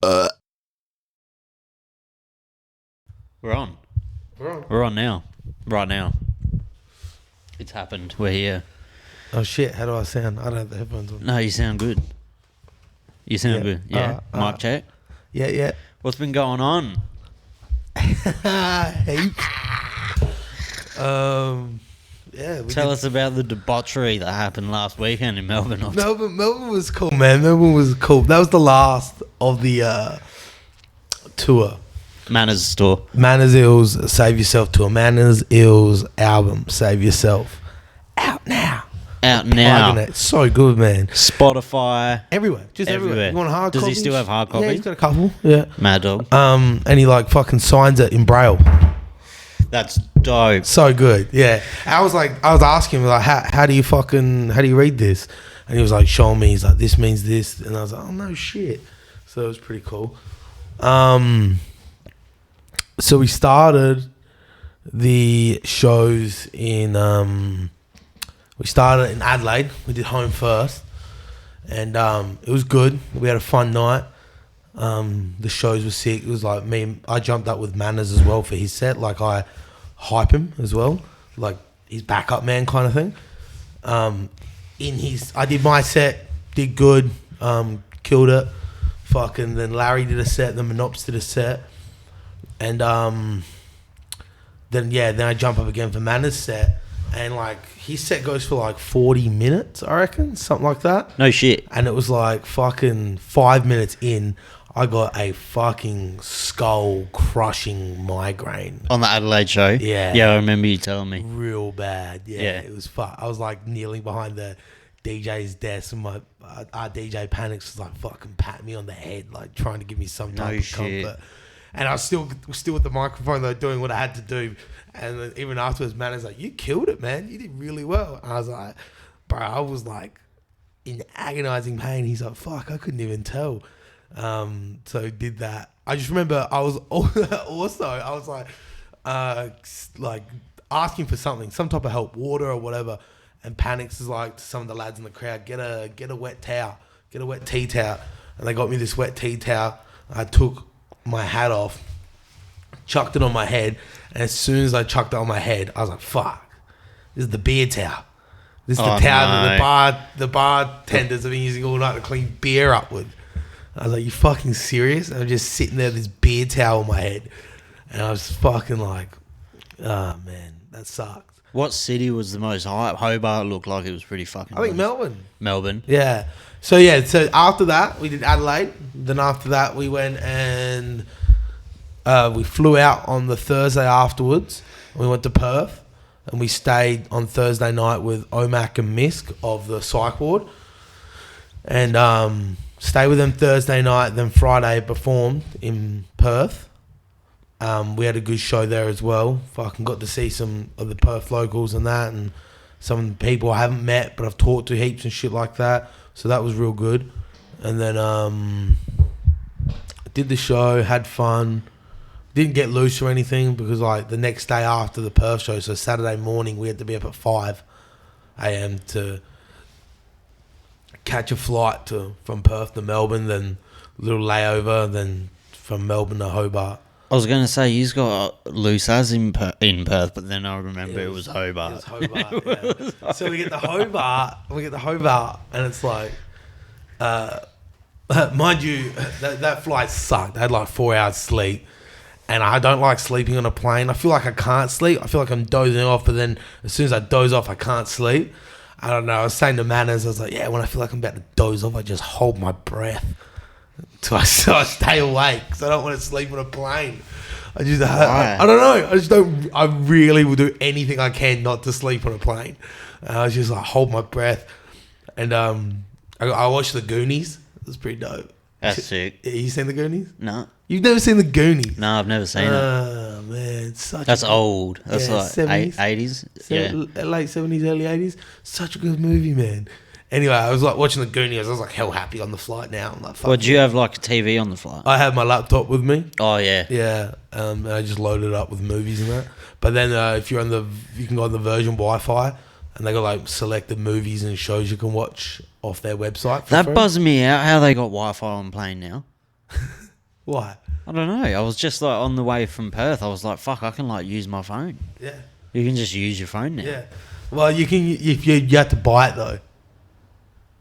We're on. We're on now. Right now. It's happened. We're here. Oh shit, how do I sound? I don't have the headphones on. No, you sound good. You sound Yeah. good. Yeah. Mic check. Yeah. What's been going on? Heaps. Yeah. Tell us about the debauchery that happened last weekend in Melbourne. Melbourne was cool, man. Melbourne was cool. That was the last of the tour. Manners store. Manners Ills Save Yourself tour. Manners Ills album Save Yourself. Out now. Now. It. So good, man. Spotify. Everywhere. Just everywhere. You want hard Does copies? he still have hard copies? Yeah, he's got a couple. Yeah. Mad dog. And he like fucking signs it in Braille. That's dope. So good, yeah. I was asking him like, how do you read this? And he was like showing me. He's like, this means this, and I was like, oh no shit. So it was pretty cool. So we started the shows in we started in Adelaide. We did home first, and it was good. We had a fun night. The shows were sick. It was like I jumped up with Manners as well for his set. Like I hype him as well, like his backup man kind of thing. I did my set, did good, killed it. Fucking then Larry did a set, then Monops did a set, and then I jump up again for Manners' set, and like his set goes for like 40 minutes, I reckon, something like that. No shit. And it was like fucking 5 minutes in, I got a fucking skull crushing migraine. On the Adelaide show? Yeah. Yeah, I remember you telling me. Real bad. Yeah. It was I was like kneeling behind the DJ's desk, and my our DJ Panics was like fucking patting me on the head, like trying to give me some type of comfort. And I was still with the microphone though, doing what I had to do. And then even afterwards, man was like, "You killed it, man. You did really well." And I was like, "Bro, I was like in agonizing pain." He's like, "Fuck, I couldn't even tell." So did that. I just remember I was like asking for something, some type of help, water or whatever. And Panics is like to some of the lads in the crowd, get a wet towel, get a wet tea towel. And they got me this wet tea towel. I took my hat off, chucked it on my head, and as soon as I chucked it on my head, I was like, fuck, this is the beer towel. This is the towel that the bartenders have been using all night to clean beer up with. I was like, you fucking serious? And I'm just sitting there with this beer towel on my head. And I was fucking like, oh man, that sucked. What city was the most hype? Hobart looked like it was pretty fucking I think nice. Melbourne. Yeah. So after that, we did Adelaide. Then after that, we went and we flew out on the Thursday afterwards. We went to Perth. And we stayed on Thursday night with Omac and Misk of the psych ward. And stayed with them Thursday night. Then Friday performed in Perth. We had a good show there as well. Fucking got to see some of the Perth locals and that, and some of the people I haven't met but I've talked to heaps and shit like that. So that was real good. And then did the show, had fun. Didn't get loose or anything because like the next day after the Perth show, so Saturday morning, we had to be up at 5 a.m. to catch a flight from Perth to Melbourne, then a little layover, then from Melbourne to Hobart. I was going to say, you've got loose as in Perth, but then I remember it was Hobart. It was Hobart, yeah. So we get the Hobart, and it's like, mind you, that flight sucked. I had like 4 hours sleep, and I don't like sleeping on a plane. I feel like I can't sleep. I feel like I'm dozing off, but then as soon as I doze off, I can't sleep. I don't know. I was saying to Manners, I was like, yeah, when I feel like I'm about to doze off, I just hold my breath. So I stay awake because I don't want to sleep on a plane. I don't know. I really will do anything I can not to sleep on a plane. I was just like hold my breath. And I watched The Goonies. It was pretty dope. That's sick. You seen The Goonies? No. You've never seen The Goonies? No, I've never seen it. Oh man, it's such. That's old. That's like 70s, 80s. Yeah, late 70s, early 80s. Such a good movie, man. Anyway, I was like watching The Goonies. I was like hell happy on the flight now. I'm like, fuck. Well, do you have like a TV on the flight? I had my laptop with me. Oh yeah. Yeah. And I just loaded it up with movies and that. But then if you're you can go on the Virgin Wi-Fi, and they got like selected movies and shows you can watch off their website. That buzzed me out. How they got Wi-Fi on plane now? Why? I don't know. I was just like on the way from Perth. I was like, fuck, I can like use my phone. Yeah. You can just use your phone now. Yeah. Well, you can if you have to buy it though.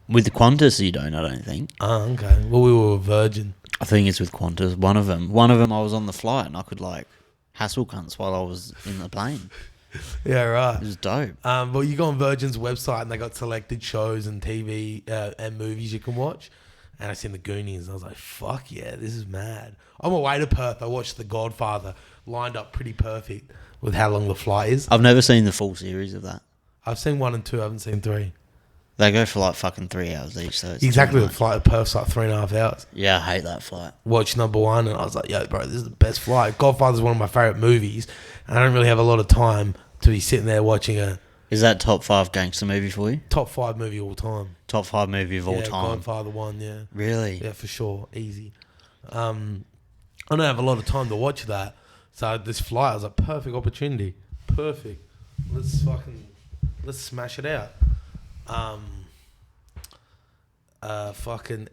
With the Qantas, you don't, I don't think. Oh, okay. Well, we were Virgin. I think it's with Qantas. One of them, I was on the flight and I could like hassle cunts while I was in the plane. Yeah, right. It was dope. Well, you go on Virgin's website and they got selected shows and TV and movies you can watch. And I seen the Goonies and I was like, fuck yeah, this is mad. On my way to Perth, I watched The Godfather, lined up pretty perfect with how long the flight is. I've never seen the full series of that. I've seen 1 and 2, I haven't seen 3. They go for like fucking 3 hours each. So it's Exactly, the flight to Perth's like 3.5 hours. Yeah, I hate that flight. Watched number 1 and I was like, yo, bro, this is the best flight. Godfather's one of my favourite movies. And I don't really have a lot of time to be sitting there watching a... Is that top 5 gangster movie for you? Top 5 movie all time. Top 5 movie of all time? Godfather 1, yeah. Really? Yeah, for sure. Easy. I don't have a lot of time to watch that. So this flight was a perfect opportunity. Perfect. Let's smash it out.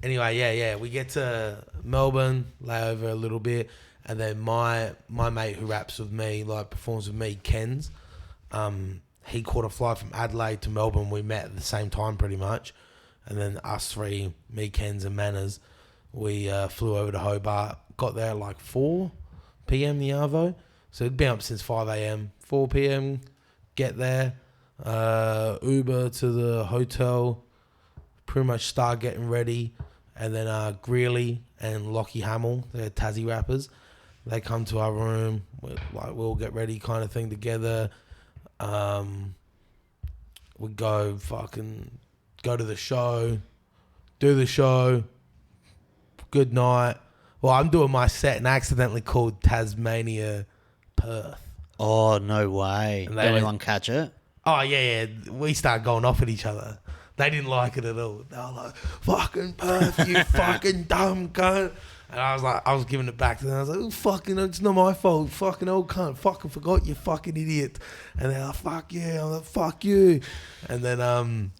Anyway, yeah. We get to Melbourne, lay over a little bit, and then my mate who raps with me, like performs with me, Ken's, he caught a flight from Adelaide to Melbourne. We met at the same time pretty much. And then us three, me, Ken's and Manners, we flew over to Hobart. Got there at like 4 p.m. the Arvo. So it'd been up since 5 a.m. 4 p.m. Get there. Uber to the hotel. Pretty much start getting ready. And then Greeley and Lockie Hamill, they're Tassie rappers. They come to our room. We'll get ready kind of thing together. We go to the show, do the show, good night. Well, I'm doing my set and I accidentally called Tasmania Perth. Oh, no way. Did anyone catch it? Oh, yeah. We started going off at each other. They didn't like it at all. They were like, fucking Perth, you fucking dumb cunt. And I was giving it back to them. I was like, oh, fucking, it's not my fault. Fucking old cunt. Fucking forgot, you fucking idiot. And they're like, fuck yeah. I'm like, fuck you. And then,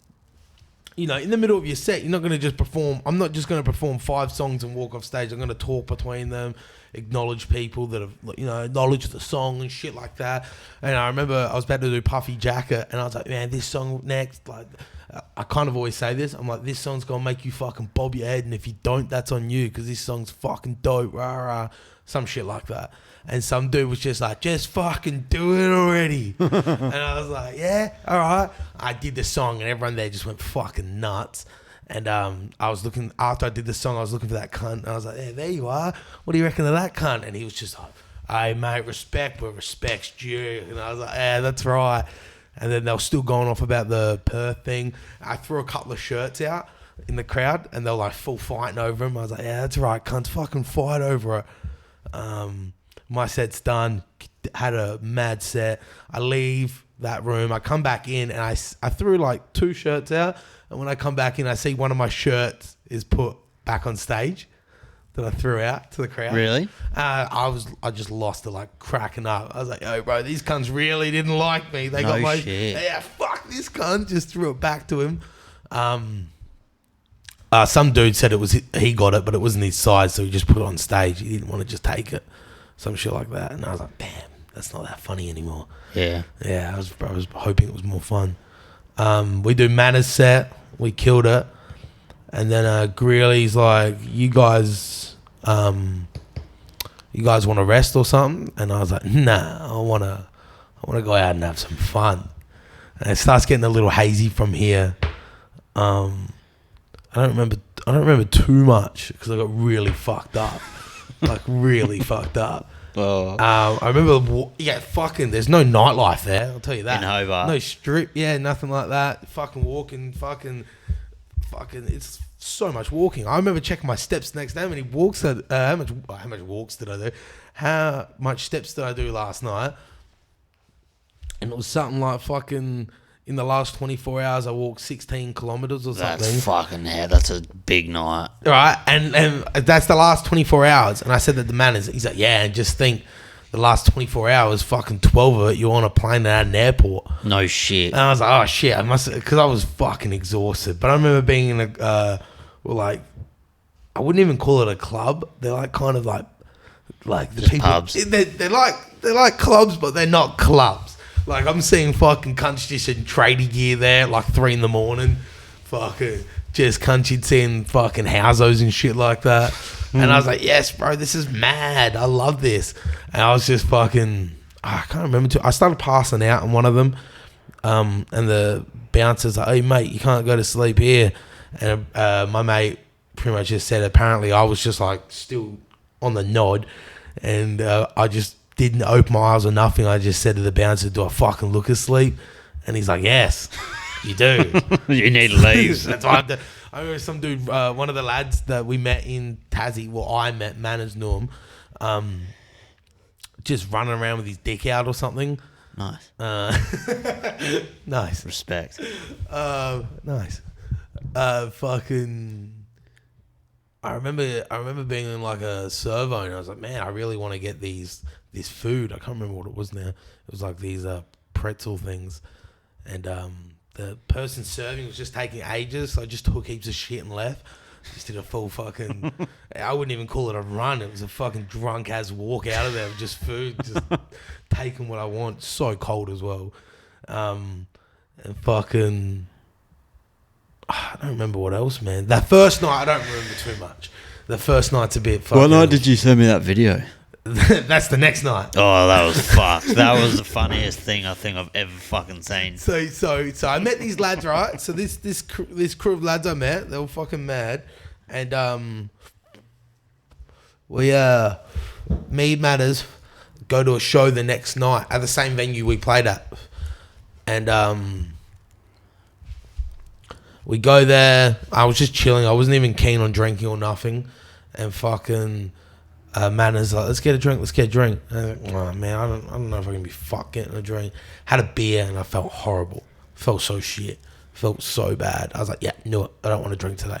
in the middle of your set, you're not going to just perform. I'm not just going to perform 5 songs and walk off stage. I'm going to talk between them, acknowledge people that have, acknowledge the song and shit like that. And I remember I was about to do Puffy Jacket and I was like, man, this song next, like, I kind of always say this. I'm like, this song's going to make you fucking bob your head. And if you don't, that's on you because this song's fucking dope. Rah, rah. Some shit like that. And some dude was just like, just fucking do it already. And I was like, yeah, all right. I did the song and everyone there just went fucking nuts. And I was looking, after I did the song, I was looking for that cunt. And I was like, yeah, there you are. What do you reckon of that cunt? And he was just like, hey, mate, respect where respect's due. And I was like, yeah, that's right. And then they were still going off about the Perth thing. I threw a couple of shirts out in the crowd and they were like full fighting over them. I was like, yeah, that's right, cunts, fucking fight over it. My set's done. Had a mad set. I leave that room. I come back in and I threw like 2 shirts out. And when I come back in, I see one of my shirts is put back on stage that I threw out to the crowd. Really? I just lost it, like cracking up. I was like, yo, bro, these cunts really didn't like me. They got my shit. Yeah, fuck this cunt. Just threw it back to him. Some dude said he got it, but it wasn't his size, so he just put it on stage. He didn't want to just take it. Some shit like that. And I was like, damn, that's not that funny anymore. Yeah. Yeah, I was hoping it was more fun. We do Manners set. We killed it. And then Greeley's like, you guys want to rest or something? And I was like, nah, I want to go out and have some fun. And it starts getting a little hazy from here. I don't remember too much because I got really fucked up. Like really fucked up. Oh. I remember, there's no nightlife there, I'll tell you that. In Hobart. No strip, nothing like that. Fucking walking, fucking, it's so much walking. I remember checking my steps the next day when he walks. How much walks did I do? How much steps did I do last night? And it was something like fucking, in the last 24 hours, I walked 16 kilometers or something. That's fucking, that's a big night. Right, and that's the last 24 hours. And I said that the man he's like, yeah, and just think, the last 24 hours, fucking 12 of it, you're on a plane at an airport. No shit. And I was like, oh shit, I must, because I was fucking exhausted. But I remember being in I I wouldn't even call it a club. They're like kind of like the Just people. pubs. They're like clubs, but they're not clubs. Like I'm seeing fucking cunts just in tradie gear there, like 3 a.m. Fucking just cunts seeing fucking housos and shit like that. And I was like, yes, bro, this is mad. I love this. And I was just fucking, I can't remember. I started passing out on one of them. And the bouncer's like, hey, mate, you can't go to sleep here. And my mate pretty much just said, apparently I was just like still on the nod. And I just didn't open my eyes or nothing. I just said to the bouncer, do I fucking look asleep? And he's like, yes, you do. You need to leave. That's why I remember some dude, one of the lads that we met in Tassie, well, I met, Manners knew him, just running around with his dick out or something. Nice. Nice. Respect. Nice. Fucking. I remember being in like a servo and I was like, man, I really want to get this food. I can't remember what it was now. It was like these pretzel things, and the person serving was just taking ages, so I just took heaps of shit and left. Just did a full fucking, I wouldn't even call it a run. It was a fucking drunk ass walk out of there with just food, just taking what I want. So cold as well. And fucking, I don't remember what else, man. That first night, I don't remember too much. The first night's a bit fucking. What night did you send me that video? That's the next night. Oh, that was fucked. That was the funniest thing I think I've ever fucking seen. So I met these lads, right? So this crew of lads I met, they were fucking mad, and we me Matters go to a show the next night at the same venue we played at, and we go there. I was just chilling. I wasn't even keen on drinking or nothing, and fucking. Manners like, let's get a drink. And I was like, oh man, I don't know if I can be fucked getting a drink. Had a beer and I felt horrible. Felt so shit. Felt so bad. I was like, yeah, knew it. I don't want to drink today.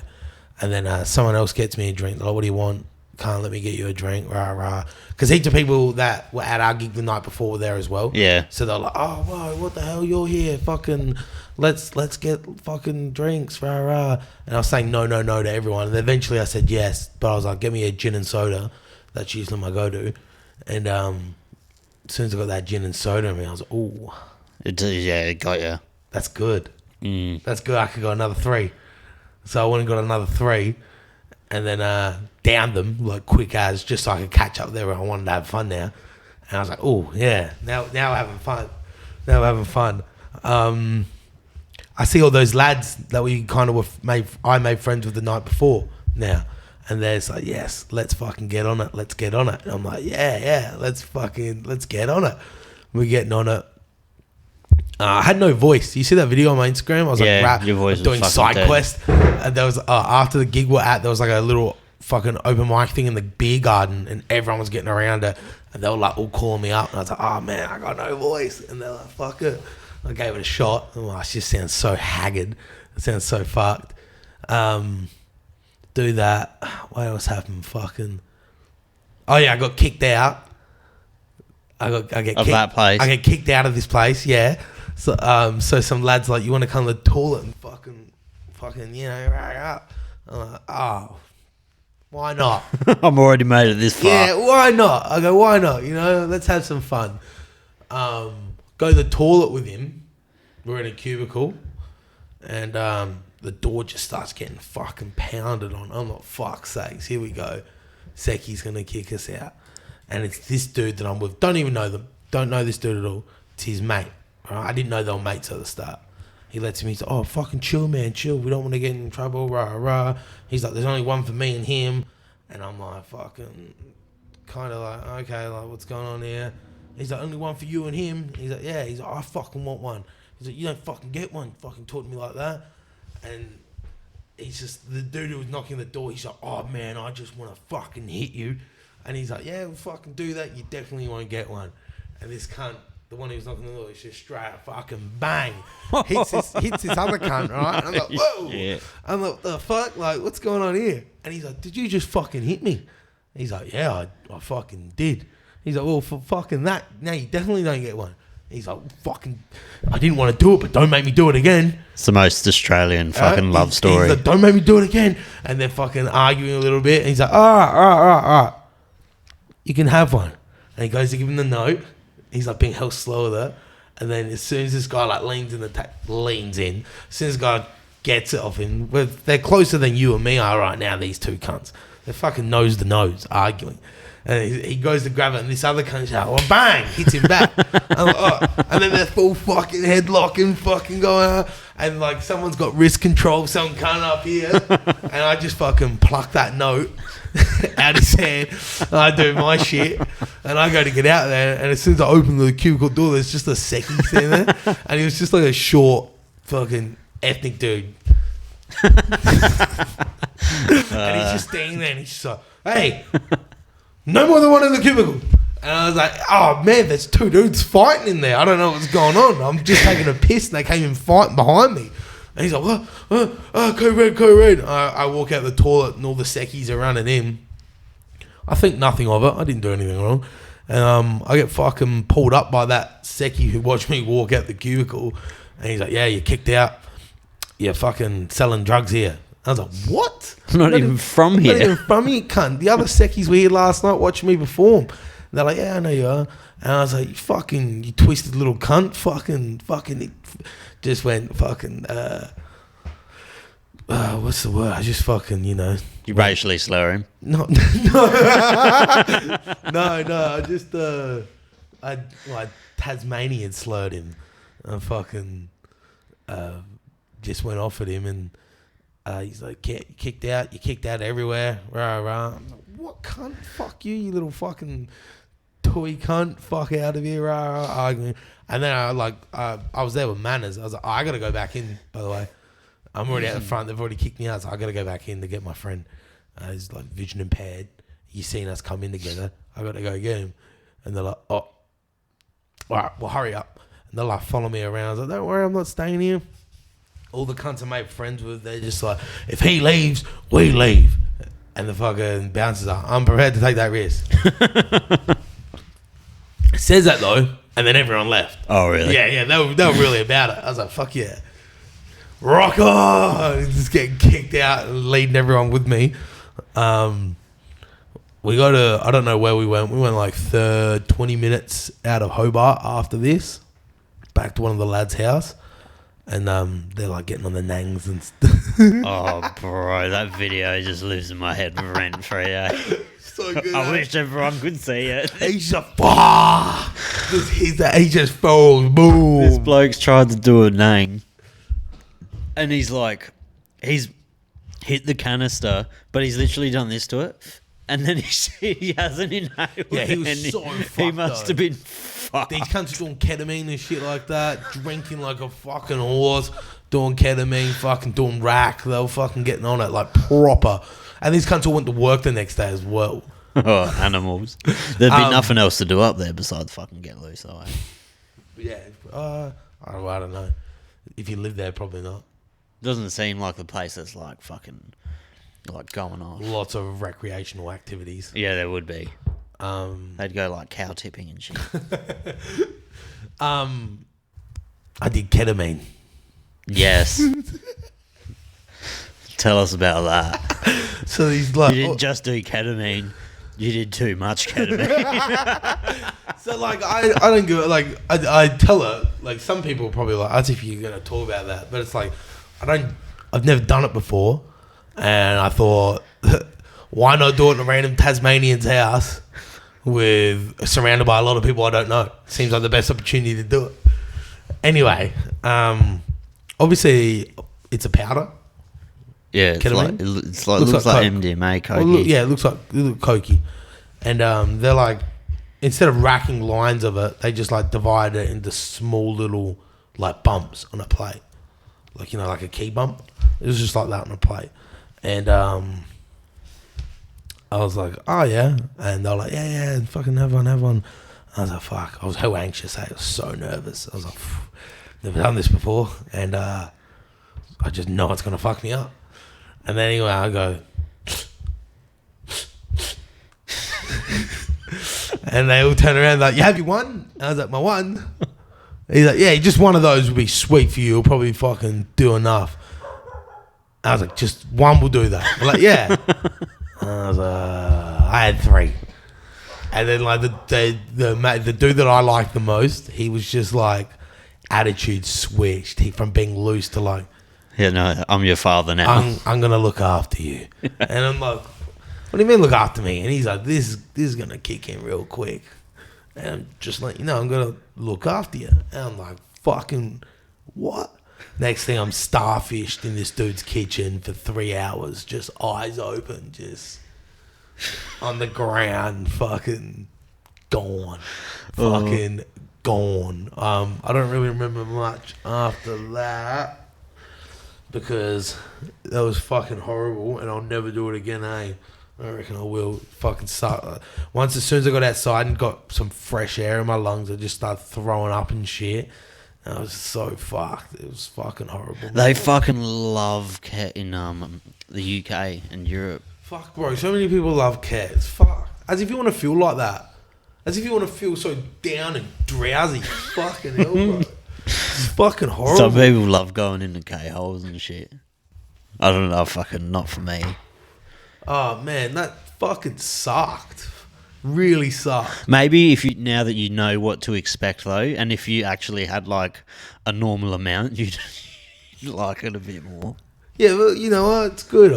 And then someone else gets me a drink. They're like, what do you want? Can't let me get you a drink. Rah rah. Because heaps of people that were at our gig the night before were there as well. Yeah. So they're like, oh wow, what the hell? You're here. Fucking let's get fucking drinks. Rah rah. And I was saying no to everyone. And eventually I said yes, but I was like, get me a gin and soda. That's usually my go-to. And as soon as I got that gin and soda in me, I was like, ooh. It got you. That's good. Mm. That's good. I could go another 3. So I went and got another 3 and then downed them like quick as, just so I could catch up there. I wanted to have fun now. And I was like, oh, yeah. Now we're having fun. I see all those lads that we kind of I made friends with the night before now. And they're like, yes, let's fucking get on it. Let's get on it. And I'm like, yeah, let's get on it. We're getting on it. I had no voice. You see that video on my Instagram? I was like, your voice was doing side dead. quest. And there was after the gig we're at, there was like a little fucking open mic thing in the beer garden, and everyone was getting around it. And they were like all calling me up, and I was like, oh man, I got no voice. And they're like, fuck it. I gave it a shot. And it just sounds so haggard. It sounds so fucked. Do that. What else happened? Fucking. Oh yeah, I got kicked out. That place. I get kicked out of this place. Yeah. So some lads like, you want to come to the toilet and fucking I'm like, oh, why not? I'm already made it this far. Yeah, why not? I go, why not? Let's have some fun. Go to the toilet with him. We're in a cubicle, and the door just starts getting fucking pounded on. I'm like, fuck's sakes, here we go. Seki's going to kick us out. And it's this dude that I'm with. Don't even know them. Don't know this dude at all. It's his mate. Right? I didn't know they were mates at the start. He lets me, he's like, oh, fucking chill, man, chill. We don't want to get in trouble, rah, rah. He's like, there's only one for me and him. And I'm like, fucking, kind of like, okay, like, what's going on here? He's like, only one for you and him. He's like, yeah. He's like, I fucking want one. He's like, you don't fucking get one. Fucking talk to me like that. And he's just, the dude who was knocking the door, he's like, oh man, I just want to fucking hit you. And he's like, yeah, we'll fucking do that. You definitely won't get one. And this cunt, the one who was knocking the door, is just straight up fucking bang. hits this other cunt, right? And I'm like, whoa. Yeah. I'm like, what the fuck? Like, what's going on here? And he's like, did you just fucking hit me? He's like, yeah, I fucking did. He's like, well, for fucking that, now you definitely don't get one. He's like, fucking, I didn't want to do it, but don't make me do it again. It's the most Australian fucking love story. He's like, don't make me do it again. And they're fucking arguing a little bit. And he's like, all right. You can have one. And he goes to give him the note. He's like being hell slow with it. And then as soon as this guy like leans in, as soon as this guy gets it off him, they're closer than you and me are right now, these two cunts. They're fucking nose to nose arguing. And he goes to grab it, and this other cunt's like, well, bang, hits him back. I'm like, oh. And then they're full fucking headlocking, fucking going out. And like someone's got wrist control, some cunt up here. And I just fucking pluck that note out his hand. And I do my shit. And I go to get out there. And as soon as I open the cubicle door, there's just a secchi standing there. And he was just like a short fucking ethnic dude. And he's just standing there and he's just like, hey, no more than one in the cubicle. And I was like, oh man, there's two dudes fighting in there. I don't know what's going on. I'm just taking a piss and they came in fighting behind me. And he's like, code red. I walk out the toilet and all the secchies are running in. I think nothing of it. I didn't do anything wrong. And I get fucking pulled up by that secchi who watched me walk out the cubicle. And he's like, yeah, you're kicked out. You're fucking selling drugs here. I was like, what? I'm not even from here. Not even from here, cunt. The other secchies were here last night watching me perform. And they're like, yeah, I know you are. And I was like, you twisted little cunt. Fucking, it just went fucking, what's the word? I just fucking, You racially slur him? No. I just, I Tasmanian slurred him. I fucking, just went off at him and he's like, you kicked out everywhere. Rah, rah. I'm like, what cunt? Fuck you little fucking toy cunt. Fuck out of here. Rah, rah, arguing. And then I was there with manners. I was like, I got to go back in, by the way. I'm already out the front. They've already kicked me out. So I got to go back in to get my friend. He's like vision impaired. He's seen us come in together. I got to go get him. And they're like, oh, all right, well, hurry up. And they're like, follow me around. I was like, don't worry, I'm not staying here. All the cunts I made friends with, they're just like, if he leaves, we leave. And the fucking bouncers are, I'm prepared to take that risk. It says that though, and then everyone left. Oh, really? Yeah, they were really about it. I was like, fuck yeah. Rock on! Just getting kicked out and leading everyone with me. We got to, I don't know where we went. We went like 20 minutes out of Hobart after this, back to one of the lads' house. And they're like getting on the nangs and stuff. Oh, bro, that video just lives in my head rent free. So good. I wish everyone could see it. He's just, he just falls, boom. This bloke's tried to do a nang, and he's hit the canister, but he's literally done this to it, and then he hasn't inhaled. Yeah, he was and so fucked. He must have been fucked. These cunts doing ketamine and shit like that, drinking like a fucking horse, doing ketamine, fucking doing rack. They were fucking getting on it like proper. And these cunts all went to work the next day as well. Oh, animals. There'd be nothing else to do up there besides fucking get loose, though. Yeah, I don't know. If you live there, probably not. Doesn't seem like the place that's like fucking like going on. Lots of recreational activities. Yeah, there would be. They'd go like cow tipping and shit. I did ketamine. Yes. Tell us about that. So he's like, you didn't just do ketamine. You did too much ketamine. So like I don't give like I tell her like some people are probably like as if you're gonna talk about that, but it's like I've never done it before, and I thought why not do it in a random Tasmanian's house with surrounded by a lot of people I don't know. Seems like the best opportunity to do it. Anyway, obviously it's a powder. Yeah, it looks like MDMA, cokey. It looks like cokey. And they're like, instead of racking lines of it, they just like divide it into small little like bumps on a plate. Like, like a key bump. It was just like that on a plate. And I was like, oh yeah. And they're like, yeah, fucking have one. I was like, fuck. I was so anxious. I was so nervous. I was like, never done this before. And I just know it's going to fuck me up. And then anyway, I go, and they all turn around like, you have your one? And I was like, my one? He's like, yeah, just one of those would be sweet for you. It'll probably fucking do enough. I was like, just one will do that. I'm like, yeah. I was I had 3. And then like the dude that I liked the most, he was just like attitude switched. From being loose to like, yeah, no, I'm your father now. I'm gonna look after you. And I'm like, what do you mean look after me? And he's like, this is gonna kick in real quick. And I'm just like, I'm gonna look after you. And I'm like, fucking what? Next thing, I'm starfished in this dude's kitchen for 3 hours, just eyes open, just on the ground, fucking gone. Fucking gone. I don't really remember much after that because that was fucking horrible and I'll never do it again, eh? I reckon I will. Fucking suck. As soon as I got outside and got some fresh air in my lungs, I just started throwing up and shit. And I was so fucked. It was fucking horrible. They fucking love cat in the UK and Europe. Fuck, bro. So many people love cats. Fuck. As if you want to feel like that. As if you want to feel so down and drowsy. Fucking hell, bro. It's fucking horrible. Some people love going into K-holes and shit. I don't know, fucking not for me. Oh, man, that fucking sucked. Really sucked. Maybe now that you know what to expect though, and if you actually had like a normal amount, you'd like it a bit more. Yeah, well, you know what? It's good.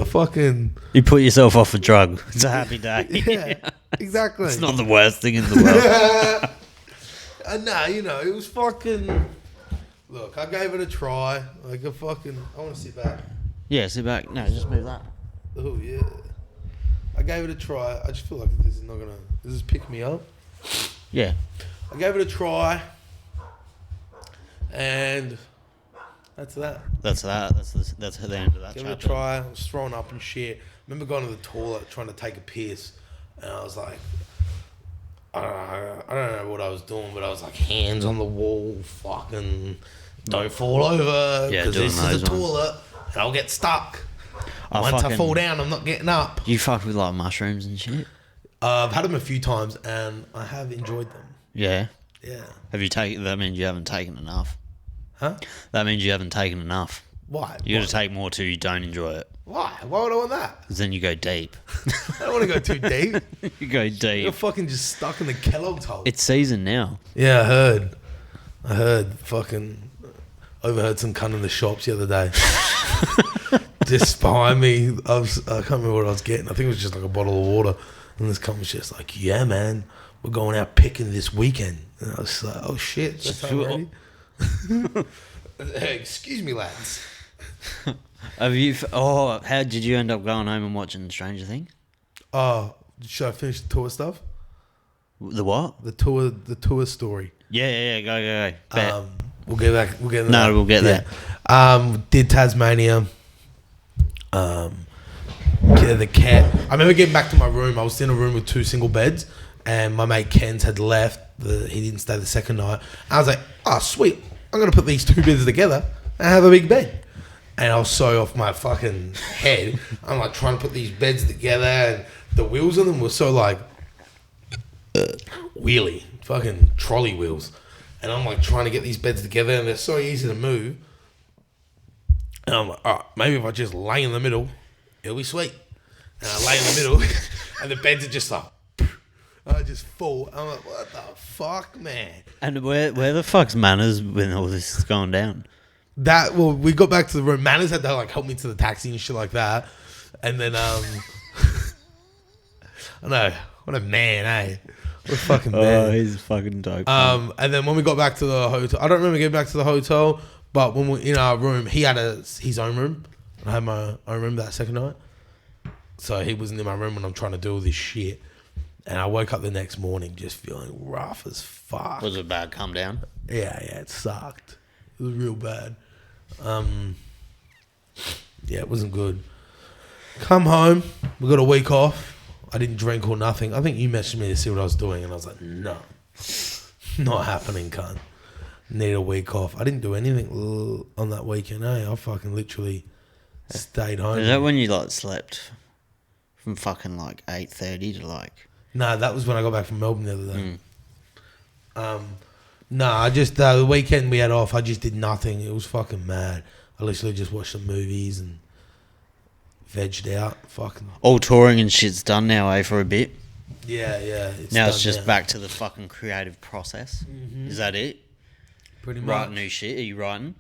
You put yourself off a drug. It's a happy day. Yeah, exactly. It's not the worst thing in the world. Nah, it was fucking... Look, I gave it a try. I want to sit back. Yeah, sit back. No, just move that. Oh, yeah. I gave it a try. I just feel like this is not going to... Does this pick me up? Yeah. I gave it a try. And that's that. That's that. That's the end of that Gave chapter. it a try. I was throwing up and shit. I remember going to the toilet trying to take a piss. And I was like... I don't know what I was doing, but I was like, hands on the wall, fucking don't fall over, because this is the toilet, and I'll get stuck. Once I fall down, I'm not getting up. You fucked with like mushrooms and shit? I've had them a few times, and I have enjoyed them. Yeah? Yeah. That means you haven't taken enough. Huh? That means you haven't taken enough. Why? You got to take more too you don't enjoy it. Why? Why would I want that? Because then you go deep. I don't want to go too deep. You go deep. You're fucking just stuck in the Kellogg's hole. It's season now. Yeah, I heard. Fucking overheard some cunt in the shops the other day. Just behind me. I can't remember what I was getting. I think it was just like a bottle of water. And this cunt was just like, yeah, man, we're going out picking this weekend. And I was like, oh shit, that's how I'm ready. Excuse me, lads. How did you end up going home and watching Stranger Things? Oh, should I finish the tour stuff? The what? The tour story. Yeah, go. Bet. We'll get back. We'll get. We'll get there. Did Tasmania. The cat. I remember getting back to my room. I was in a room with 2 single beds, and my mate Ken's had left. He didn't stay the second night. I was like, oh sweet, I'm gonna put these 2 beds together and have a big bed. And I was so off my fucking head. I'm like trying to put these beds together, and the wheels on them were so like wheelie, fucking trolley wheels. And I'm like trying to get these beds together, and they're so easy to move. And I'm like, all right, maybe if I just lay in the middle, it'll be sweet. And I lay in the middle, and the beds are just like, I just fall. I'm like, what the fuck, man? And where the fuck's Manners when all this is going down? We got back to the room. Manners had to like help me to the taxi and shit like that. And then I know, what a man, eh? What a fucking man. Oh, he's fucking dope. And then when we got back to the hotel, I don't remember getting back to the hotel, but when we in our room, he had his own room. I had my own room that second night. So he wasn't in my room when I'm trying to do all this shit. And I woke up the next morning just feeling rough as fuck. Was it bad? Come down? Yeah, it sucked. It was real bad. Yeah, it wasn't good. Come home. We got a week off. I didn't drink or nothing. I think you messaged me to see what I was doing, and I was like, no. Not happening, cunt. Need a week off. I didn't do anything on that weekend, eh? I fucking literally stayed home. Is that when you like slept from fucking like 8:30 to like... No, that was when I got back from Melbourne the other day. No, I just the weekend we had off, I just did nothing. It was fucking mad. I literally just watched some movies and vegged out. Fucking All touring and shit's done now, for a bit. yeah. Now it's just back to the fucking creative process. Mm-hmm. Is that it? Pretty much. Writing new shit? Are you writing?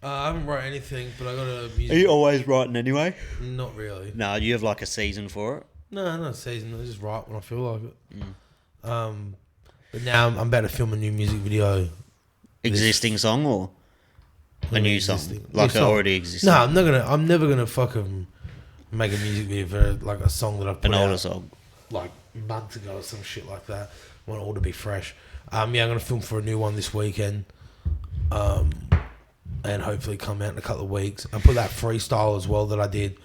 I haven't wrote anything, but I got a music. Are you always writing anyway? Not really. No, you have like a season for it. No, not a season. I just write when I feel like it. But now I'm about to film a new music video. Existing song or a new song? Like New already existing? No, I'm never gonna fucking make a music video for like a song that I've put An older out, song. like months ago or some shit like that. I want it all to be fresh. Yeah, I'm gonna film for a new one this weekend. And hopefully come out in a couple of weeks. I put that freestyle as well that I did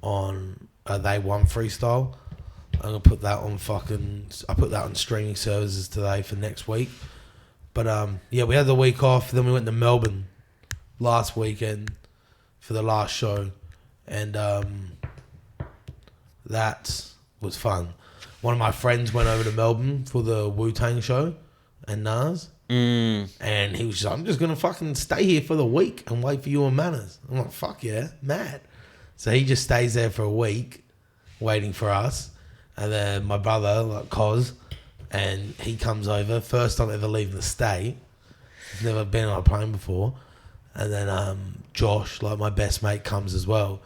on They Won Freestyle. I'm gonna put that on I put that on streaming services today for next week. But yeah, we had the week off. Then we went to Melbourne last weekend for the last show, and that was fun. One of my friends went over to Melbourne for the Wu-Tang show and Nas. And he was just like, I'm just going to fucking stay here for the week and wait for you and Manners. I'm like, fuck yeah, mad. So he just stays there for a week waiting for us. And then my brother, like Cos, and he comes over. First time ever leaving the state. He's never been on a plane before. And then Josh, like my best mate, comes as well.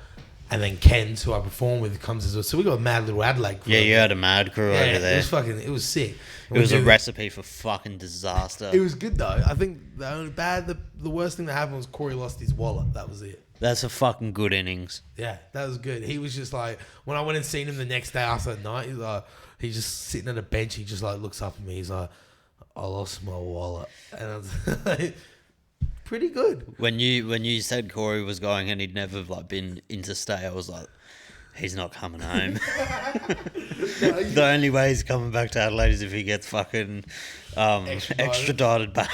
And then Ken's, who I perform with, comes as well. So we got a mad little Adelaide crew. Yeah, you had a mad crew over there. It was sick. It was a recipe for fucking disaster. It was good though. I think the worst thing that happened was Corey lost his wallet. That was it. That's a fucking good innings. Yeah, that was good. He was just like, when I went and seen him the next day after the night, he's just sitting at a bench. He just like looks up at me. He's like, I lost my wallet. And I was like, pretty good. When you said Corey was going and he'd never like been interstate, I was like, he's not coming home. The only way he's coming back to Adelaide is if he gets fucking extradited back.